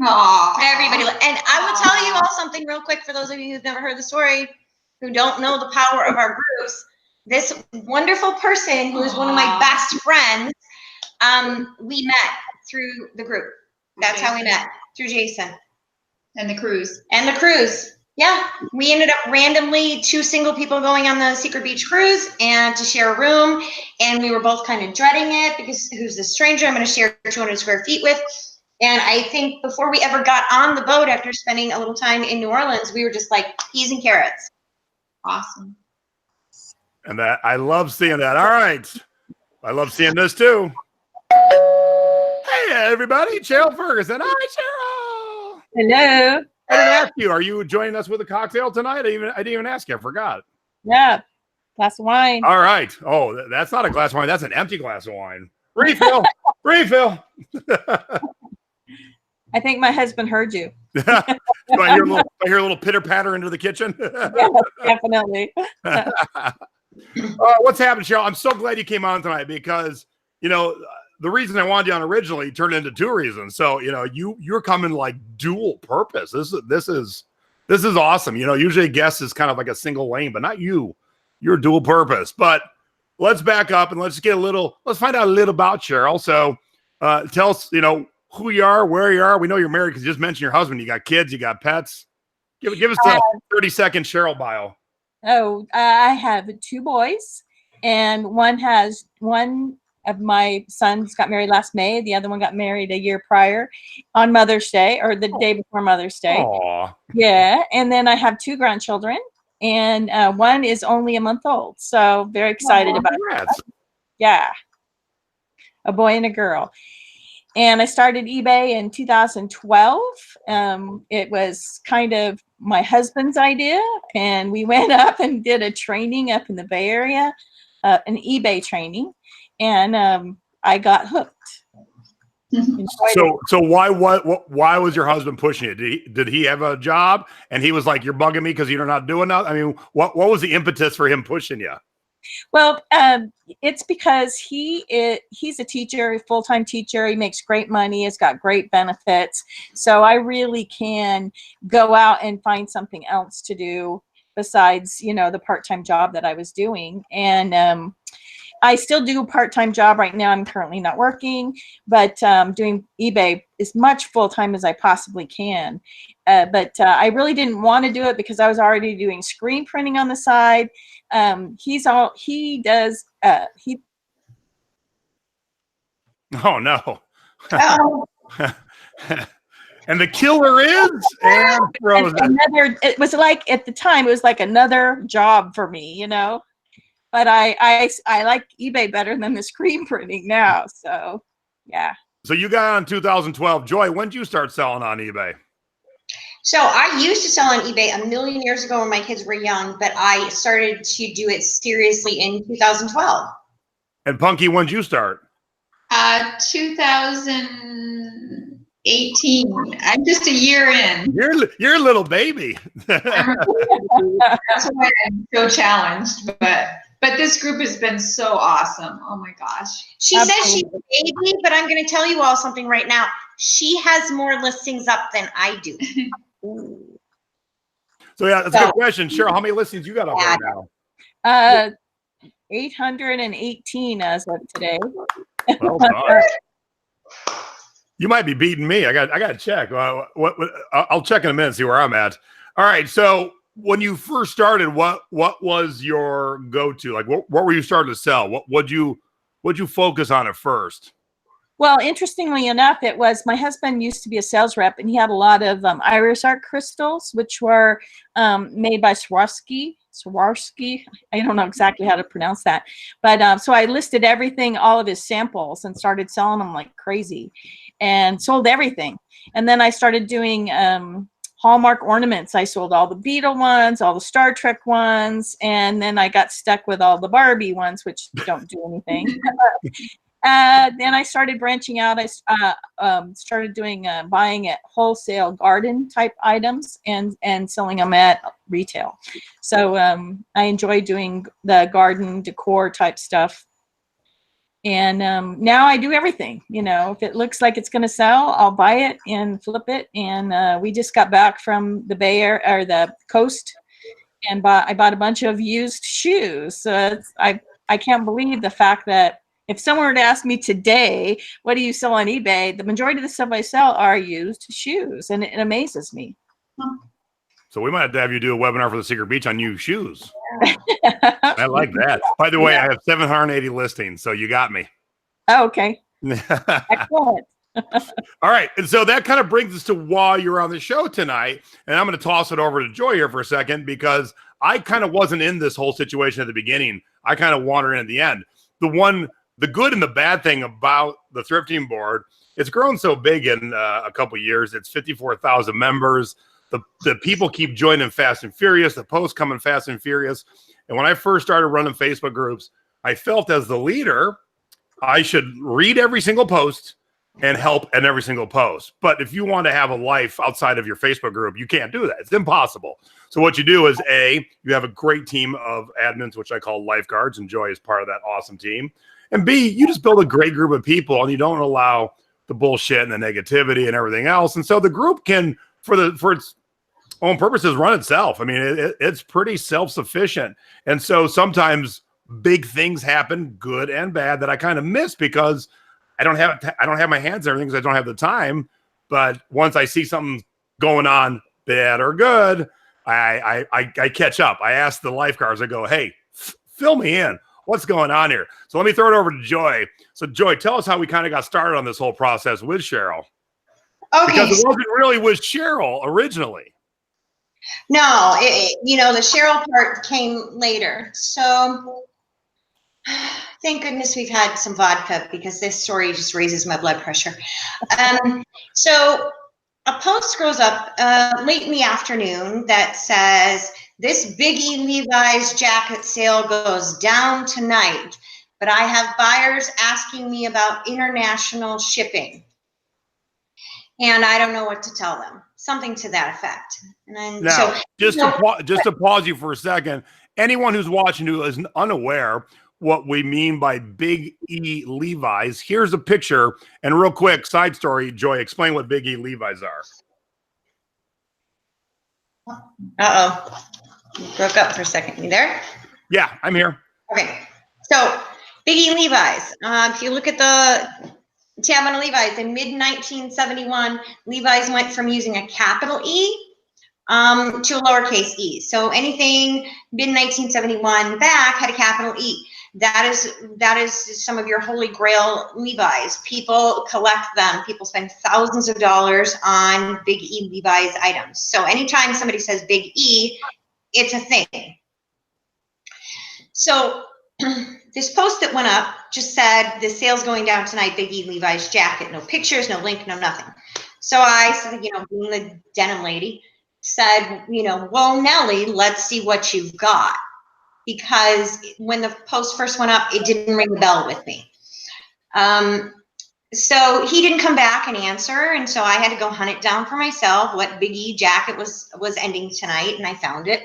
Aww. Everybody. And I will tell you all something real quick for those of you who've never heard the story, who don't know the power of our groups. This wonderful person who is one of my best friends, we met through the group. That's how we met, through Jason. And the cruise. Yeah. We ended up randomly 2 single people going on the Secret Beach cruise and to share a room. And we were both kind of dreading it because who's this stranger I'm going to share 200 square feet with? And I think before we ever got on the boat after spending a little time in New Orleans, we were just like peas and carrots. Awesome. And I love seeing that. All right. I love seeing this too. Hey, everybody. Cheryl Ferguson. Hi, Cheryl. Hello. I didn't ask you. Are you joining us with a cocktail tonight? I didn't even ask you. I forgot. Yeah. Glass of wine. All right. Oh, that's not a glass of wine. That's an empty glass of wine. Refill. Refill. I think my husband heard you. Do I hear a little pitter patter into the kitchen? Yeah, definitely. What's happened, Cheryl? I'm so glad you came on tonight because, the reason I wanted you on originally turned into two reasons. So, you're coming like dual purpose. This is awesome. Usually a guest is kind of like a single lane, but not you. You're dual purpose. But let's back up and let's find out a little about Cheryl. So tell us, who you are, where you are. We know you're married because you just mentioned your husband. You got kids, you got pets. Give us a 30-second Cheryl bio. I have 2 boys, and one of my sons got married last May. The other one got married a year prior on Mother's Day, or the day before Mother's Day. Aww. Yeah. And then I have 2 grandchildren, and one is only a month old. So very excited about that. Yeah. A boy and a girl. And I started eBay in 2012. It was kind of my husband's idea, and we went up and did a training up in the Bay Area, an eBay training, and I got hooked. So why was your husband pushing it? Did he have a job and he was like, "You're bugging me because you're not doing that"? I mean, what was the impetus for him pushing you? Well, it's because he's a teacher, a full-time teacher. He makes great money. He's got great benefits. So I really can go out and find something else to do besides, the part-time job that I was doing. And I still do a part-time job right now. I'm currently not working, but doing eBay as much full-time as I possibly can. But I really didn't want to do it because I was already doing screen printing on the side. Oh no. And the killer is Anne Frozen. It was like, at the time, it was like another job for me, but I like eBay better than the screen printing now. So yeah. So you got on 2012. Joy, when did you start selling on eBay? So I used to sell on eBay a million years ago when my kids were young, but I started to do it seriously in 2012. And Punky, when did you start? 2018. I'm just a year in. You're a little baby. That's why I'm so challenged, but this group has been so awesome. Oh my gosh. She says she's a baby, but I'm going to tell you all something right now. She has more listings up than I do. So yeah, that's a good question. Cheryl, how many listings you got up right now? 818 as of today. Well done. You might be beating me. I got to check. I'll check in a minute and see where I'm at. All right. So when you first started, what was your go-to? Like, what were you starting to sell? What'd you focus on at first? Well, interestingly enough, it was my husband used to be a sales rep, and he had a lot of iris art crystals, which were made by Swarovski. I don't know exactly how to pronounce that. But so I listed everything, all of his samples, and started selling them like crazy and sold everything. And then I started doing Hallmark ornaments. I sold all the Beetle ones, all the Star Trek ones, and then I got stuck with all the Barbie ones, which don't do anything. Then I started branching out. I started doing buying at wholesale garden type items and selling them at retail. So I enjoy doing the garden decor type stuff. And now I do everything. If it looks like it's going to sell, I'll buy it and flip it. And we just got back from the Bay Area or the coast, and I bought a bunch of used shoes. I can't believe the fact that if someone were to ask me today, what do you sell on eBay? The majority of the stuff I sell are used shoes, and it amazes me. So we might have to have you do a webinar for the Secret Beach on new shoes. I like that. By the way, I have 780 listings, so you got me. Oh, okay. Excellent. All right. And so that kind of brings us to why you're on the show tonight. And I'm going to toss it over to Joy here for a second, because I kind of wasn't in this whole situation at the beginning. I kind of wandered in at the end. The good and the bad thing about the thrifting board it's grown so big in a couple years. It's 54,000 members. The people keep joining Fast and Furious. The posts coming fast and furious. And when I first started running Facebook groups, I felt as the leader, I should read every single post and help in every single post. But if you want to have a life outside of your Facebook group, you can't do that. It's impossible. So what you do is you have a great team of admins, which I call lifeguards, and Joy is part of that awesome team. And B, you just build a great group of people and you don't allow the bullshit and the negativity and everything else. And so the group can, for its own purposes, run itself. I mean, it's pretty self-sufficient. And so sometimes big things happen, good and bad, that I kind of miss because I don't have my hands in everything because I don't have the time. But once I see something going on, bad or good, I catch up. I ask the lifeguards, I go, hey, fill me in. What's going on here? So let me throw it over to Joy. So Joy, tell us how we kind of got started on this whole process with Sheryl. Okay. Because it wasn't really with Sheryl originally. No, the Sheryl part came later. So thank goodness we've had some vodka because this story just raises my blood pressure. So a post goes up late in the afternoon that says, this Biggie Levi's jacket sale goes down tonight, but I have buyers asking me about international shipping. And I don't know what to tell them. Something to that effect. And then, now, just to pause you for a second, anyone who's watching who is unaware what we mean by Big E Levi's, here's a picture. And real quick, side story, Joy, explain what Big E Levi's are. Uh-oh. You broke up for a second. You there? Yeah, I'm here. Okay. So Big E Levi's. If you look at the tab on Levi's, in mid-1971, Levi's went from using a capital E to a lowercase e. So anything mid-1971 back had a capital E. That is some of your holy grail Levi's. People collect them. People spend thousands of dollars on Big E Levi's items. So anytime somebody says Big E, it's a thing. So this post that went up just said, the sale's going down tonight, Big E Levi's jacket. No pictures, no link, no nothing. So I said, being the denim lady, said, well, Nellie, let's see what you've got. Because when the post first went up, it didn't ring the bell with me. So he didn't come back and answer. And so I had to go hunt it down for myself, what Big E jacket was ending tonight. And I found it.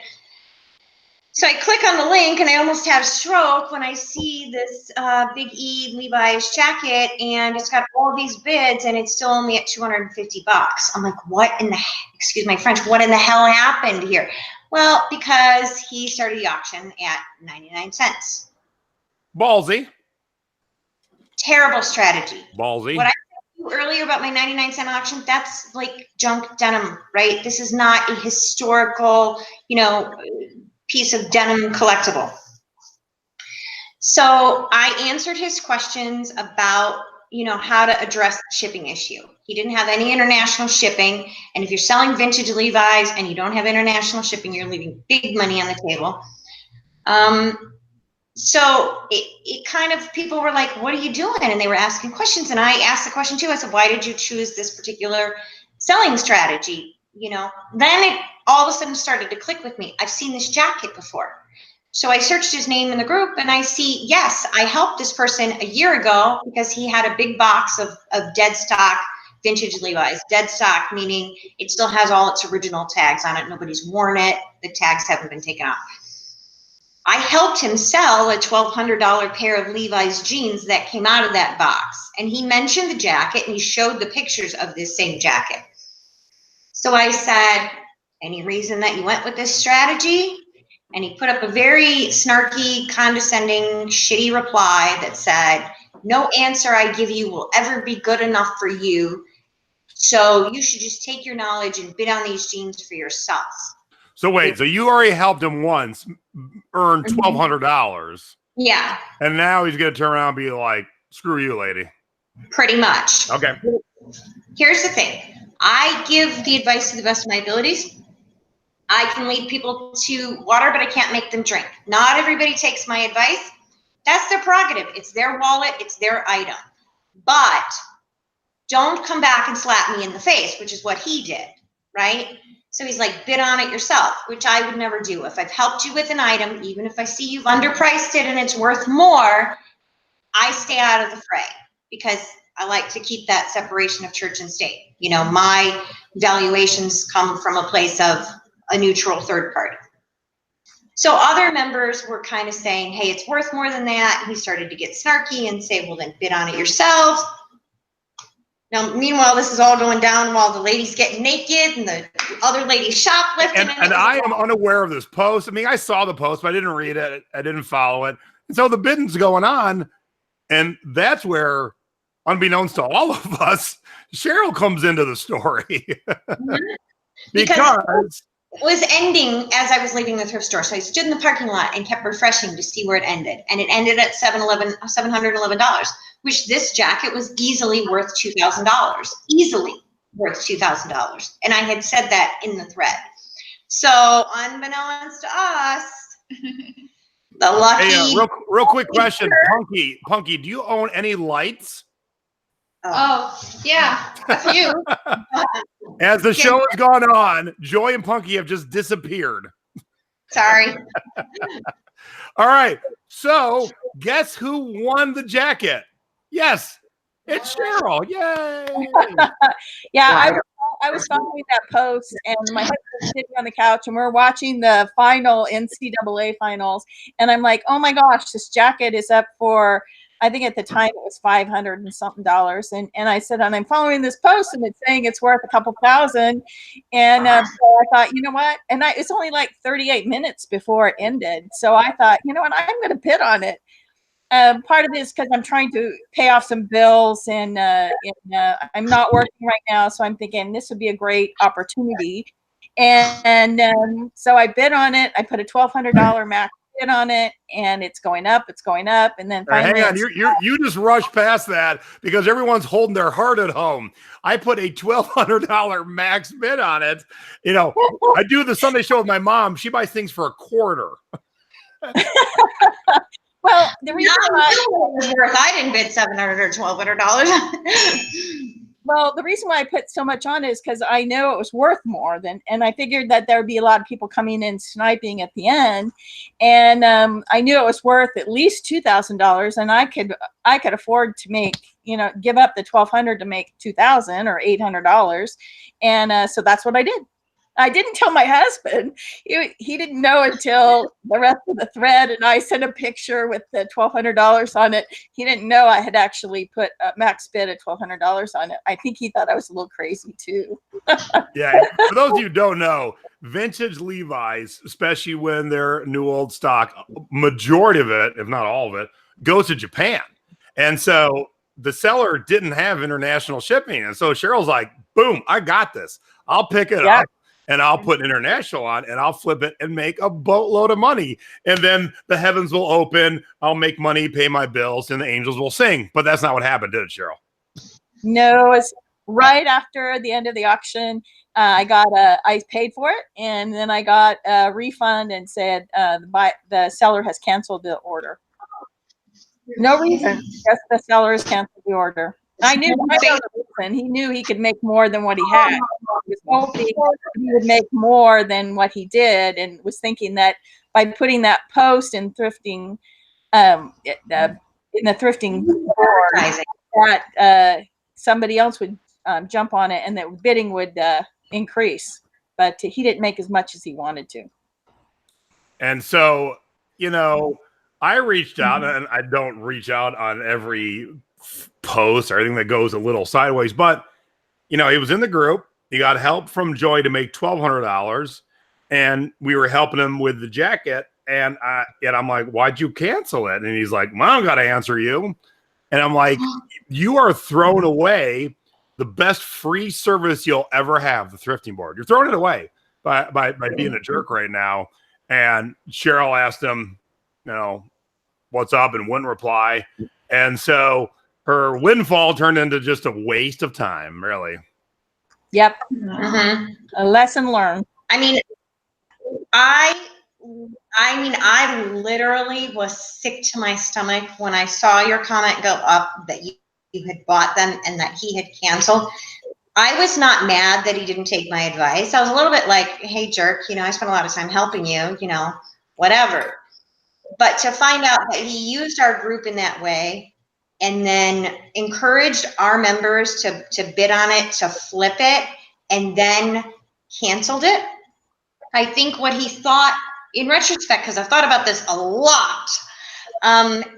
So I click on the link and I almost had a stroke when I see this Big E Levi's jacket and it's got all these bids and it's still only at $250. I'm like, what in the, excuse my French, what in the hell happened here? Well, because he started the auction at 99 cents. Ballsy. Terrible strategy. Ballsy. What I said earlier about my 99-cent auction, that's like junk denim, right? This is not a historical, piece of denim collectible. So I answered his questions about, how to address the shipping issue. He didn't have any international shipping. And if you're selling vintage Levi's and you don't have international shipping, you're leaving big money on the table. So it kind of, people were like, what are you doing? And they were asking questions. And I asked the question too. I said, why did you choose this particular selling strategy? Then it all of a sudden started to click with me. I've seen this jacket before. So I searched his name in the group and I see, yes, I helped this person a year ago because he had a big box of dead stock vintage Levi's. Dead stock, meaning it still has all its original tags on it. Nobody's worn it. The tags haven't been taken off. I helped him sell a $1,200 pair of Levi's jeans that came out of that box. And he mentioned the jacket and he showed the pictures of this same jacket. So I said, any reason that you went with this strategy? And he put up a very snarky, condescending, shitty reply that said, no answer I give you will ever be good enough for you. So you should just take your knowledge and bid on these jeans for yourself. So wait, so you already helped him once, earn $1,200. Yeah. And now he's going to turn around and be like, screw you, lady. Pretty much. Okay. Here's the thing. I give the advice to the best of my abilities. I can lead people to water, but I can't make them drink. Not everybody takes my advice. That's their prerogative. It's their wallet. It's their item. But don't come back and slap me in the face, which is what he did, right? So he's like, bid on it yourself, which I would never do. If I've helped you with an item, even if I see you've underpriced it and it's worth more, I stay out of the fray because I like to keep that separation of church and state. You know, my valuations come from a place of a neutral third party. So other members were kind of saying, hey, it's worth more than that. He started to get snarky and say, well, then bid on it yourself. Now, meanwhile, this is all going down while the lady's getting naked and the other lady's shoplifting. And I am unaware of this post. I mean, I saw the post, but I didn't read it. I didn't follow it. And so the bidding's going on. And that's where, unbeknownst to all of us, Cheryl comes into the story. because it was ending as I was leaving the thrift store. So I stood in the parking lot and kept refreshing to see where it ended. And it ended at $711, which this jacket was easily worth $2,000. Easily worth $2,000. And I had said that in the thread. So unbeknownst to us, the lucky. Hey, real quick question. Punky, do you own any lights? Oh, yeah, a few. As the show has gone on, Joy and Punky have just disappeared. Sorry. All right. So guess who won the jacket? Yes, it's Cheryl. Yay. Yeah, I was following that post, and my husband was sitting on the couch, and we're watching the final NCAA finals, and I'm like, oh my gosh, this jacket is up for, I think at the time it was $500 and something, and I said, and I'm following this post, and it's saying it's worth a couple thousand, and so I thought, you know what, and it's only like 38 minutes before it ended, so I thought, you know what, I'm going to bid on it. Part of it is because I'm trying to pay off some bills, and I'm not working right now, so I'm thinking this would be a great opportunity. And so I bid on it. I put a $1,200 max bid on it, and it's going up, and then finally. Hang on, you just rushed past that because everyone's holding their heart at home. I put a $1,200 max bid on it. You know, I do the Sunday show with my mom. She buys things for $0.25. Well, the reason I didn't bid $700 or $1,200. Well, the reason why I put so much on it is because I know it was worth more than, and I figured that there would be a lot of people coming in sniping at the end, and I knew it was worth at least $2,000, and I could afford to make, give up the $1,200 to make $2,000 or $800, and so that's what I did. I didn't tell my husband. He didn't know until the rest of the thread, and I sent a picture with the $1,200 on it. He didn't know I had actually put a max bid at $1,200 on it. I think he thought I was a little crazy too. Yeah, for those of you who don't know, vintage Levi's, especially when they're new old stock, majority of it, if not all of it, goes to Japan. And so the seller didn't have international shipping. And so Cheryl's like, boom, I got this. I'll pick it up. And I'll put international on, and I'll flip it and make a boatload of money. And then the heavens will open. I'll make money, pay my bills, and the angels will sing. But that's not what happened, did it, Cheryl? No, it's right after the end of the auction. I paid for it, and then I got a refund and said the seller has canceled the order. No reason. Just the seller has canceled the order. I know the reason. He knew he could make more than what he had. He was hoping he would make more than what he did, and was thinking that by putting that post in thrifting, in the thrifting board, that somebody else would jump on it, and that bidding would increase. But he didn't make as much as he wanted to. And so, I reached out, and I don't reach out on every post or anything that goes a little sideways, but he was in the group. He got help from Joy to make $1,200, and we were helping him with the jacket. And I'm like, why'd you cancel it? And he's like, well, I don't got to answer you. And I'm like, you are throwing away the best free service you'll ever have, the thrifting board. You're throwing it away by being a jerk right now. And Cheryl asked him, what's up, and wouldn't reply. And so her windfall turned into just a waste of time, really. Yep. Mm-hmm. A lesson learned. I mean, I literally was sick to my stomach when I saw your comment go up that you you had bought them and that he had canceled. I was not mad that he didn't take my advice. I was a little bit like, hey, jerk, you know, I spent a lot of time helping you, you know, whatever. But to find out that he used our group in that way and then encouraged our members to bid on it, to flip it, and then canceled it. I think what he thought, in retrospect, because I've thought about this a lot,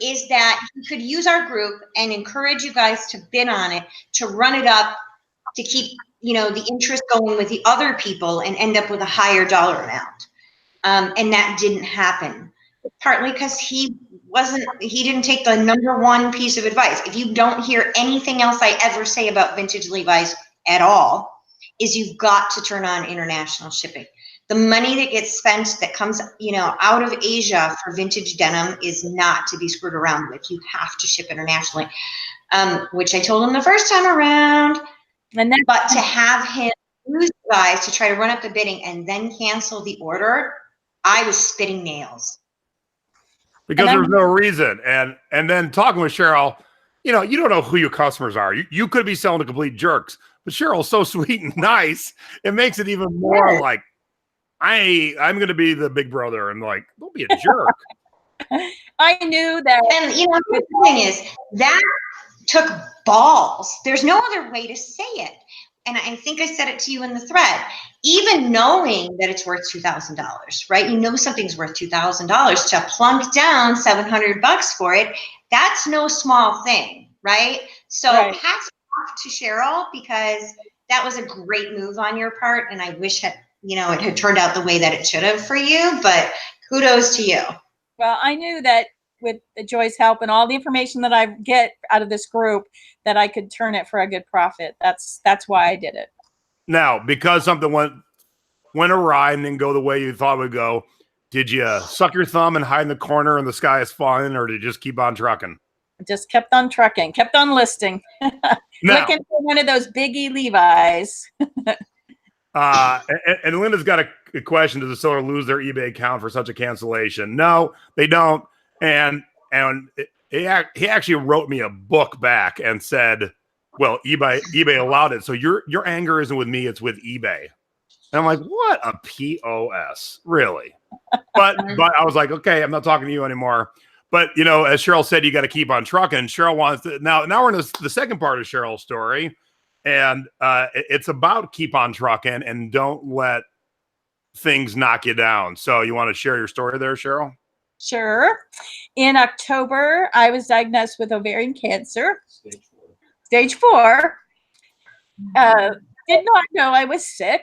is that he could use our group and encourage you guys to bid on it, to run it up, to keep, you know, the interest going with the other people and end up with a higher dollar amount. And that didn't happen, partly because he didn't take the #1 piece of advice. If you don't hear anything else I ever say about vintage Levi's at all, is you've got to turn on international shipping. The money that gets spent that comes, you know, out of Asia for vintage denim is not to be screwed around with. You have to ship internationally, which I told him the first time around. But to have him use you guys to try to run up the bidding and then cancel the order, I was spitting nails. Because there's no reason. And then talking with Cheryl, you know, you don't know who your customers are. You could be selling to complete jerks, but Cheryl's so sweet and nice, it makes it even more like, I'm going to be the big brother and like, don't be a jerk. I knew that. And, you know, the thing is, that took balls. There's no other way to say it. And I think I said it to you in the thread. Even knowing that it's worth $2,000, right? You know something's worth $2,000, to plunk down $700 for it, that's no small thing, right? So hats off to Cheryl, because that was a great move on your part, and I wish it had turned out the way that it should have for you, but kudos to you. Well, I knew that with Joy's help and all the information that I get out of this group, that I could turn it for a good profit. That's why I did it. Now, because something went awry and didn't go the way you thought it would go, did you suck your thumb and hide in the corner and the sky is falling, or did you just keep on trucking? I just kept on trucking, kept on listing. Looking for one of those biggie Levi's. And Linda's got a question. Does the seller lose their eBay account for such a cancellation? No, they don't. And he actually wrote me a book back and said, well, eBay allowed it. So your anger isn't with me, it's with eBay. And I'm like, what a POS, really? But I was like, okay, I'm not talking to you anymore. But, you know, as Cheryl said, you got to keep on trucking. Cheryl wants to, now we're in the second part of Cheryl's story. And it's about keep on trucking and don't let things knock you down. So you want to share your story there, Cheryl? Sure. In October, I was diagnosed with ovarian cancer. Stage 4. Did not know I was sick.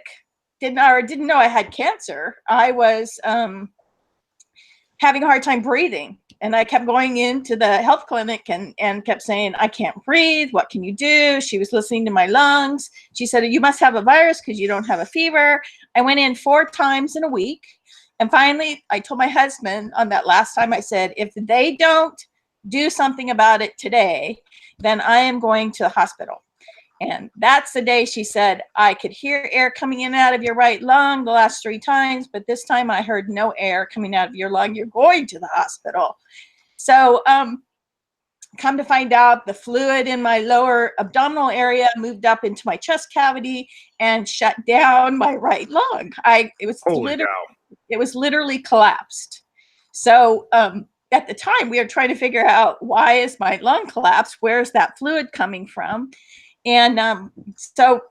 Didn't know I had cancer. I was having a hard time breathing. And I kept going into the health clinic and kept saying, I can't breathe. What can you do? She was listening to my lungs. She said, you must have a virus because you don't have a fever. I went in 4 times in a week. And finally, I told my husband on that last time, I said, if they don't do something about it today, then I am going to the hospital. And that's the day she said, I could hear air coming in and out of your right lung the last 3 times, but this time I heard no air coming out of your lung. You're going to the hospital. So come to find out, the fluid in my lower abdominal area moved up into my chest cavity and shut down my right lung. It was literally collapsed. So at the time, we were trying to figure out, why is my lung collapsed? Where's that fluid coming from? And so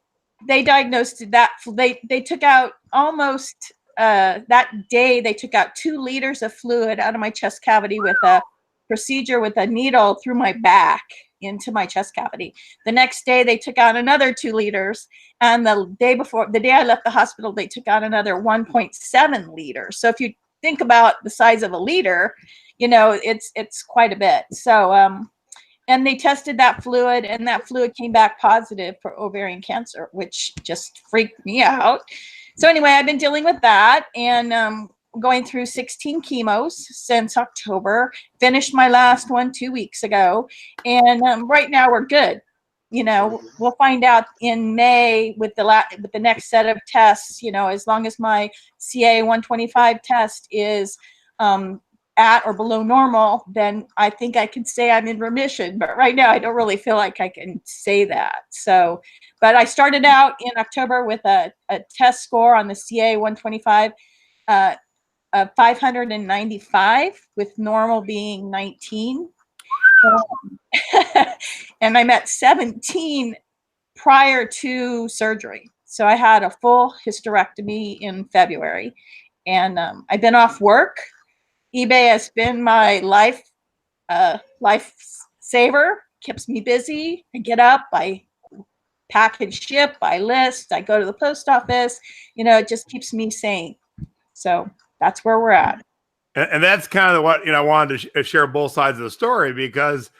they diagnosed that. They took out almost that day, they took out 2 liters of fluid out of my chest cavity with a procedure with a needle through my back into my chest cavity. The next day, they took out another 2 liters. And the day I left the hospital, they took out another 1.7 liters. So if you think about the size of a liter, you know, it's quite a bit. So, and they tested that fluid, and that fluid came back positive for ovarian cancer, which just freaked me out. So anyway, I've been dealing with that and going through 16 chemos since October. Finished my last one 2 weeks ago, and right now we're good. You know, we'll find out in May with the next set of tests. You know, as long as my CA 125 test is at or below normal, then I think I can say I'm in remission. But right now, I don't really feel like I can say that. So, but I started out in October with a test score on the CA 125, 595, with normal being 19. And I'm at 17 prior to surgery. So I had a full hysterectomy in February, and I've been off work. eBay has been my life saver, keeps me busy. I get up, I pack and ship, I list, I go to the post office. It just keeps me sane. So that's where we're at. And that's kind of what, I wanted to share both sides of the story, because,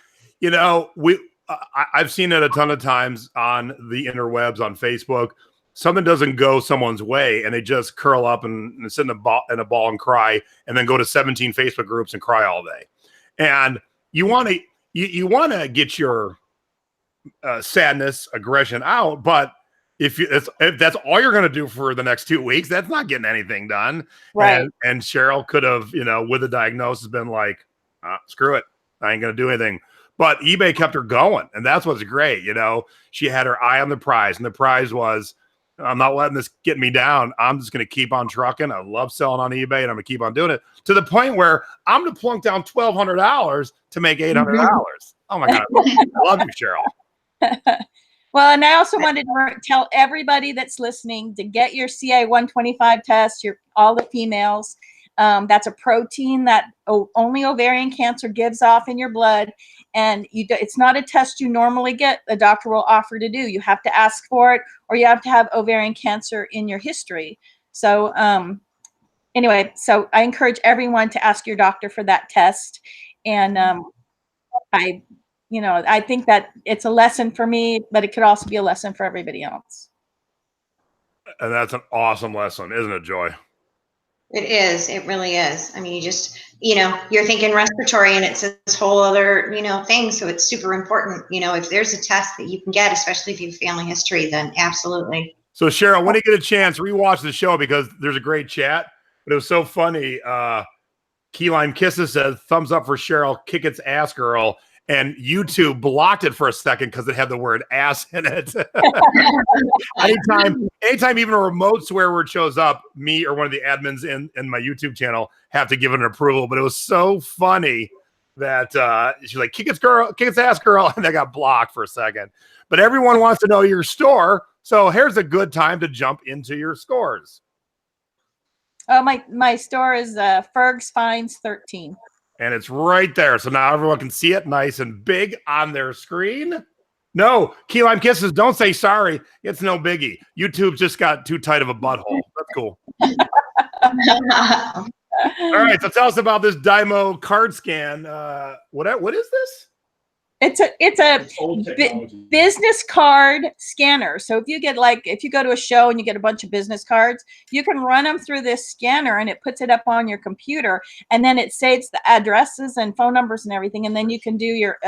I've seen it a ton of times on the interwebs, on Facebook. Something doesn't go someone's way and they just curl up and sit in a ball and cry, and then go to 17 Facebook groups and cry all day. And you want to get your sadness, aggression out, but if that's all you're going to do for the next 2 weeks, that's not getting anything done. Right. And Cheryl could have, with a diagnosis, been like, screw it, I ain't going to do anything. But eBay kept her going, and that's what's great. She had her eye on the prize, and the prize was, I'm not letting this get me down. I'm just going to keep on trucking. I love selling on eBay, and I'm going to keep on doing it, to the point where I'm going to plunk down $1,200 to make $800. Oh my God. I love you, Cheryl. Well, and I also wanted to tell everybody that's listening to get your CA 125 test, all the females. That's a protein that only ovarian cancer gives off in your blood. And it's not a test you normally get. The doctor will offer to do. You have to ask for it, or you have to have ovarian cancer in your history. So anyway, so I encourage everyone to ask your doctor for that test. And I think that it's a lesson for me, but it could also be a lesson for everybody else. And that's an awesome lesson, isn't it, Joy? It is. It really is. I mean, you just, you're thinking respiratory, and it's this whole other, thing. So it's super important. If there's a test that you can get, especially if you have family history, then absolutely. So Cheryl, when you get a chance, rewatch the show, because there's a great chat. But it was so funny. Key Lime Kisses says, thumbs up for Cheryl, kick its ass, girl. And YouTube blocked it for a second because it had the word ass in it. anytime even a remote swear word shows up, me or one of the admins in my YouTube channel have to give it an approval. But it was so funny that she's like, kick its ass, girl. And they got blocked for a second. But everyone wants to know your store. So here's a good time to jump into your scores. Oh, my store is Ferg's Finds 13. And it's right there. So now everyone can see it nice and big on their screen. No, Key Lime Kisses, don't say sorry. It's no biggie. YouTube just got too tight of a butthole. That's cool. All right, so tell us about this Dymo card scan. What is this? It's a business card scanner. So if you go to a show and you get a bunch of business cards, you can run them through this scanner, and it puts it up on your computer, and then it saves the addresses and phone numbers and everything, and then you can do your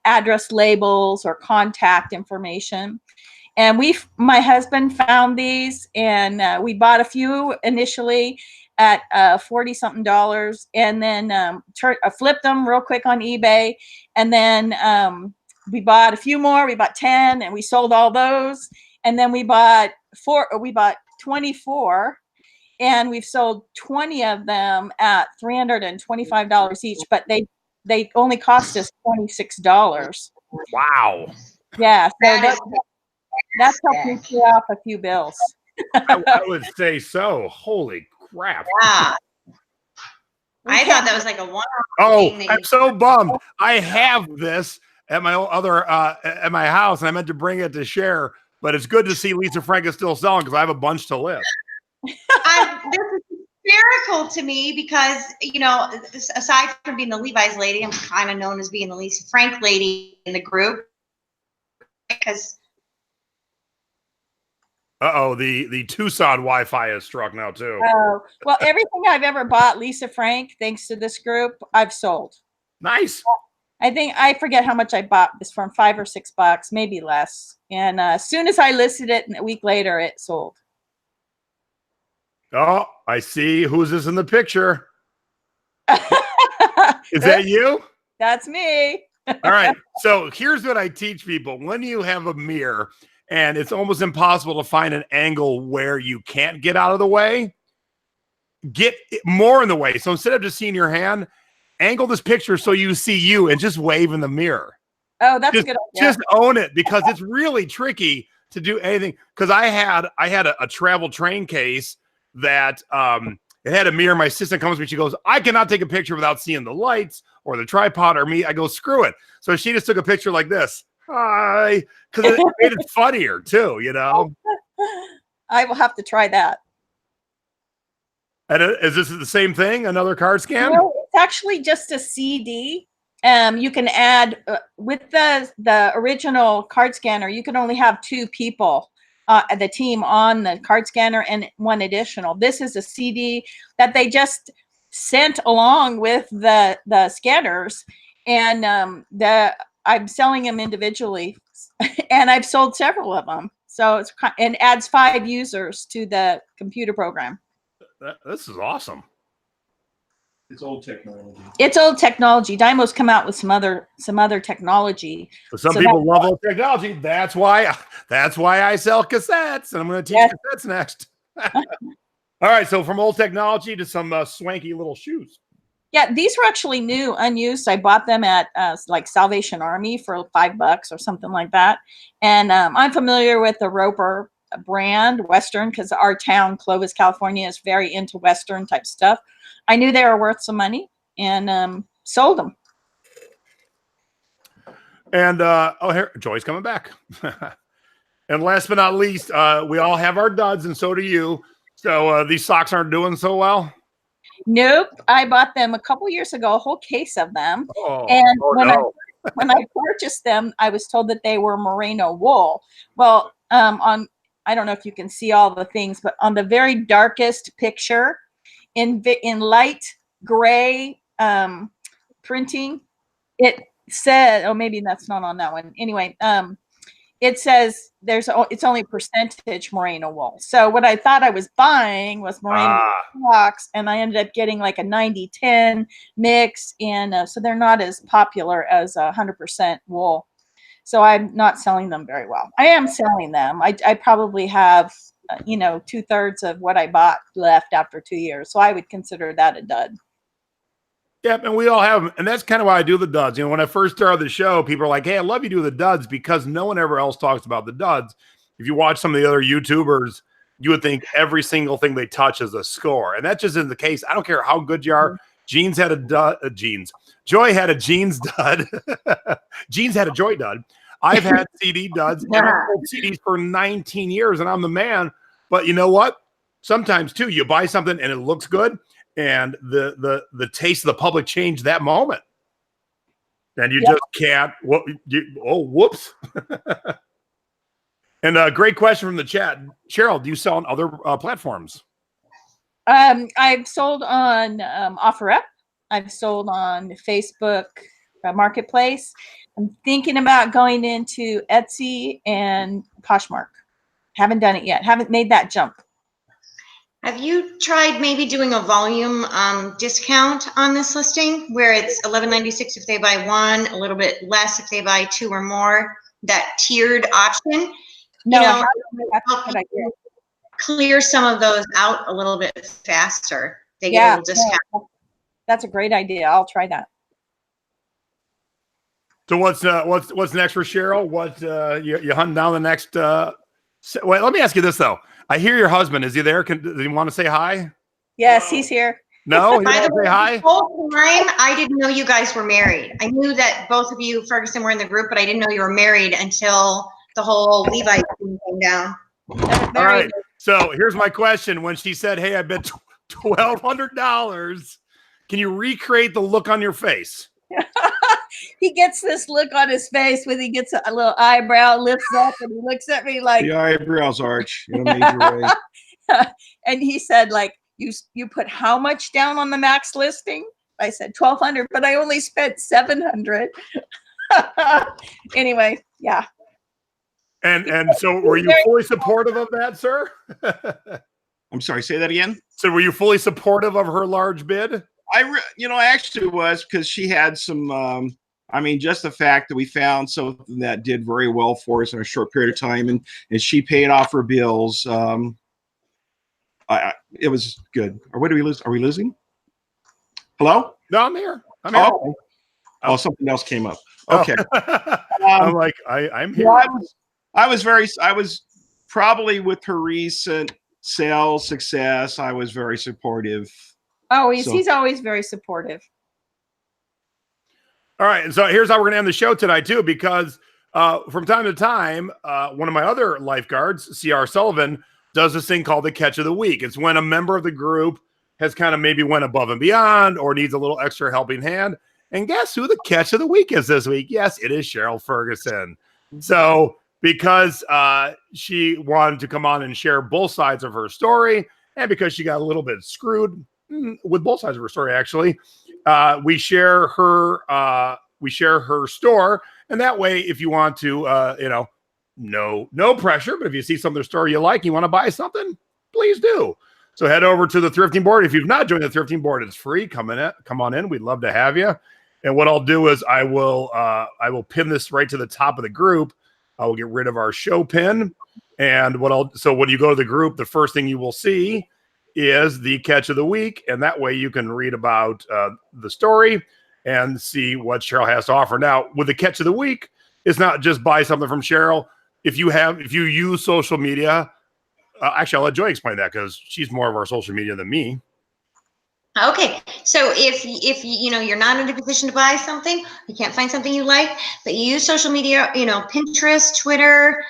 address labels or contact information. And my husband found these, and we bought a few initially at $40-something, and then flipped them real quick on eBay, and then we bought a few more. We bought 10, and we sold all those, and then we bought 24, and we've sold 20 of them at $325 each, but they only cost us $26. Wow. Yeah, so that's helped me pay off a few bills. I would say so. Holy crap. Yeah. I thought that was like a one-off. Oh, I'm so bummed. I have this at my at my house, and I meant to bring it to share, but it's good to see Lisa Frank is still selling, because I have a bunch to list. This is hysterical to me because, aside from being the Levi's lady, I'm kind of known as being the Lisa Frank lady in the group. Because the Tucson Wi-Fi is struck now too. Oh, well, everything I've ever bought, Lisa Frank, thanks to this group, I've sold. Nice. I forget how much I bought this from, $5 or $6, maybe less. And as soon as I listed it, a week later, it sold. Oh, I see. Who's this in the picture? Is that you? That's me. All right. So here's what I teach people. When you have a mirror and it's almost impossible to find an angle where you can't get out of the way, get more in the way. So instead of just seeing your hand, angle this picture so you see you and just wave in the mirror. Oh, that's just, a good idea. Just own it, because it's really tricky to do anything. Because I had a travel train case that it had a mirror. My assistant comes to me, she goes, I cannot take a picture without seeing the lights or the tripod or me. I go, screw it. So she just took a picture like this. Hi. Because it made it funnier too, you know. I will have to try that. And is this the same thing? Another card scan? No, it's actually just a CD. You can add with the original card scanner. You can only have 2 people, the team on the card scanner, and 1 additional. This is a CD that they just sent along with the scanners, and I'm selling them individually, and I've sold several of them. So it's and adds 5 users to the computer program. This is awesome. It's old technology. It's old technology. Dymo's come out with some other technology. Some people love old technology. That's why I sell cassettes, and I'm going to teach cassettes next. All right, so from old technology to some swanky little shoes. Yeah, these were actually new, unused. I bought them at like Salvation Army for $5 or something like that. And I'm familiar with the Roper brand, Western, because our town, Clovis, California, is very into Western type stuff. I knew they were worth some money and sold them. And here, Joy's coming back. And last but not least, we all have our duds, and so do you. So these socks aren't doing so well. Nope, I bought them a couple years ago, a whole case of them. When I purchased them, I was told that they were merino wool. Well, I don't know if you can see all the things, but on the very darkest picture, in light gray printing, it said, oh, maybe that's not on that one. Anyway, it says it's only percentage merino wool. So what I thought I was buying was merino socks, and I ended up getting like a 90-10 mix, and so they're not as popular as 100% wool. So I'm not selling them very well. I am selling them. I probably have, 2/3 of what I bought left after 2 years. So I would consider that a dud. Yep, and we all have them. And that's kind of why I do the duds. When I first started the show, people are like, hey, I love you do the duds, because no one ever else talks about the duds. If you watch some of the other YouTubers, you would think every single thing they touch is a score. And that just isn't the case. I don't care how good you are. Jeans had a dud. Joy had a jeans dud. Jeans had a Joy dud. I've had CD duds. And I've sold CDs for 19 years, and I'm the man. But you know what? Sometimes, too, you buy something and it looks good, and the taste of the public changed that moment. And you just can't. Whoops. And great question from the chat. Cheryl, do you sell on other platforms? I've sold on OfferUp. I've sold on Facebook Marketplace. I'm thinking about going into Etsy and Poshmark. Haven't done it yet. Haven't made that jump. Have you tried maybe doing a volume discount on this listing where it's $11.96 if they buy 1, a little bit less if they buy 2 or more? That tiered option. No, clear some of those out a little bit faster. They get a little discount. Yeah. That's a great idea. I'll try that. So what's next for Cheryl? What you hunting down the next? Wait, let me ask you this though. I hear your husband. Is he there? Does he want to say hi? Yes, he's here. No, he By the way, say hi. the whole time I didn't know you guys were married. I knew that both of you, Ferguson, were in the group, but I didn't know you were married until the whole Levi thing came down. All right. So here's my question. When she said, "Hey, I bet $1,200," can you recreate the look on your face? He gets this look on his face when he gets a little eyebrow lifts up, and he looks at me like the eyebrows arch in a major way. And he said, like, you put how much down on the max listing? I said $1,200, but I only spent $700. Anyway, yeah. And so were you fully supportive of that, sir? I'm sorry, say that again. So were you fully supportive of her large bid? I actually was, because she had some. I mean, just the fact that we found something that did very well for us in a short period of time, and she paid off her bills. It was good. Or what do we lose? Are we losing? Hello? No, I'm here. I'm here. Oh, something else came up. Okay. I'm like, I'm here. Well, I was probably, with her recent sales success, I was very supportive. Oh, he's always very supportive. All right. And so here's how we're going to end the show tonight, too, because from time to time, one of my other lifeguards, C.R. Sullivan, does this thing called the Catch of the Week. It's when a member of the group has kind of maybe went above and beyond or needs a little extra helping hand. And guess who the Catch of the Week is this week? Yes, it is Cheryl Ferguson. So because she wanted to come on and share both sides of her story, and because she got a little bit screwed with both sides of her story, actually, we share her store. And that way, if you want to, no pressure, but if you see some of the story you like, you want to buy something, please do. So head over to the thrifting board. If you've not joined the thrifting board, it's free. Come on in. We'd love to have you. And what I'll do is I will pin this right to the top of the group. I will get rid of our show pin. And so when you go to the group, the first thing you will see is the Catch of the Week. And that way you can read about the story and see what Cheryl has to offer. Now, with the Catch of the Week, it's not just buy something from Cheryl. If you use social media, actually, I'll let Joy explain that, because she's more of our social media than me. Okay, so if you're not in a position to buy something, you can't find something you like, but you use social media, Pinterest, Twitter,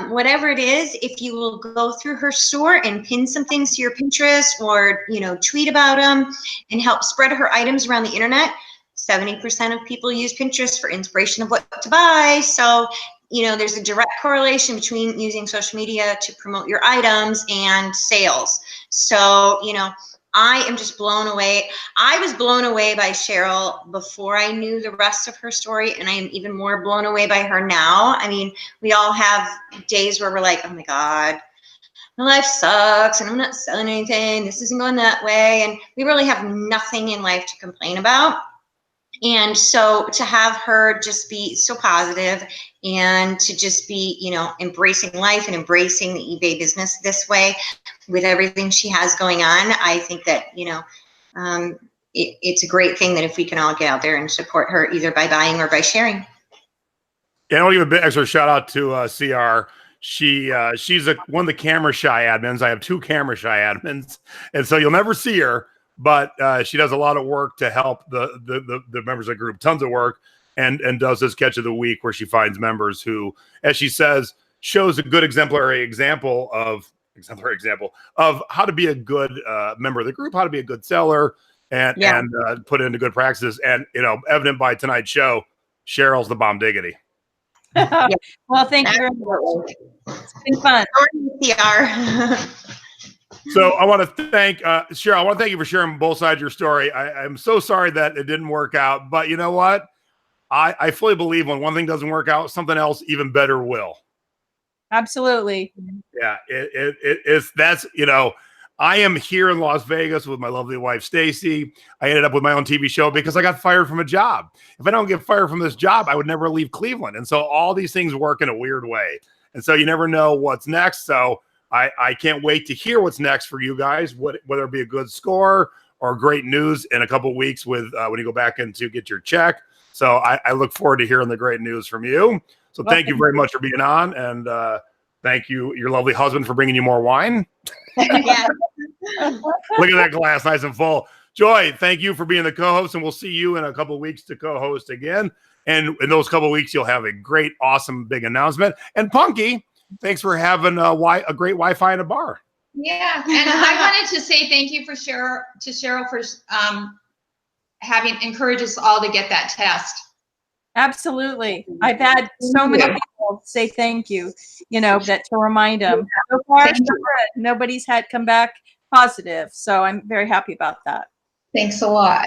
whatever it is, if you will go through her store and pin some things to your Pinterest, or tweet about them and help spread her items around the internet. 70% of people use Pinterest for inspiration of what to buy. So there's a direct correlation between using social media to promote your items and sales. So I am just blown away. I was blown away by Cheryl before I knew the rest of her story, and I am even more blown away by her now. I mean, we all have days where we're like, oh my God, my life sucks, and I'm not selling anything. This isn't going that way. And we really have nothing in life to complain about. And so to have her just be so positive and to just be, embracing life and embracing the eBay business this way with everything she has going on, I think that, it's a great thing that if we can all get out there and support her either by buying or by sharing. Yeah, I'll give a bit extra shout out to CR. She's one of the camera shy admins. I have 2 camera shy admins, and so you'll never see her. But she does a lot of work to help the members of the group, tons of work, and does this Catch of the Week where she finds members who, as she says, shows a good exemplary example of how to be a good member of the group, how to be a good seller, and put into good practices. And evident by tonight's show, Cheryl's the bomb diggity. Well, thank you very much. It's been fun. So I want to thank Cheryl. I want to thank you for sharing both sides of your story. I'm so sorry that it didn't work out, but you know what? I fully believe when one thing doesn't work out, something else even better will. Absolutely. Yeah, I am here in Las Vegas with my lovely wife, Stacy. I ended up with my own TV show because I got fired from a job. If I don't get fired from this job, I would never leave Cleveland. And so all these things work in a weird way. And so you never know what's next. So I can't wait to hear what's next for you guys, whether it be a good score or great news in a couple of weeks with when you go back in to get your check. So I look forward to hearing the great news from you. So thank you very much for being on, and thank you, your lovely husband, for bringing you more wine. Yeah. Look at that glass, nice and full. Joy, thank you for being the co-host, and we'll see you in a couple of weeks to co-host again. And in those couple of weeks, you'll have a great, awesome, big announcement. And Punky, thanks for having a great Wi-Fi in a bar. Yeah, and I wanted to say thank you to Cheryl for having encouraged us all to get that test. Absolutely. I've had so many people say thank you, that to remind them. So far, nobody's had come back positive. So I'm very happy about that. Thanks a lot.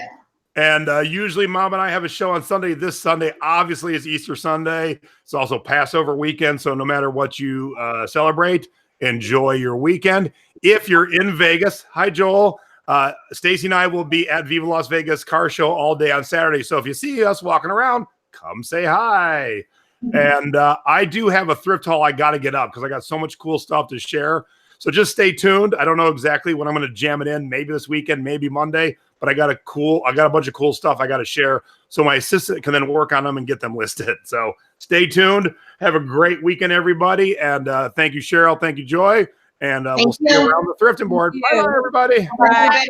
And usually Mom and I have a show on Sunday. This Sunday, obviously, is Easter Sunday. It's also Passover weekend. So no matter what you celebrate, enjoy your weekend. If you're in Vegas, hi, Joel. Stacy and I will be at Viva Las Vegas car show all day on Saturday. So if you see us walking around, come say hi. And I do have a thrift haul I got to get up because I got so much cool stuff to share. So just stay tuned. I don't know exactly when I'm going to jam it in. Maybe this weekend, maybe Monday. But I got a bunch of cool stuff I got to share. So my assistant can then work on them and get them listed. So stay tuned. Have a great weekend, everybody. And thank you, Cheryl. Thank you, Joy. And we'll see you around the thrifting board. Bye, everybody. Bye.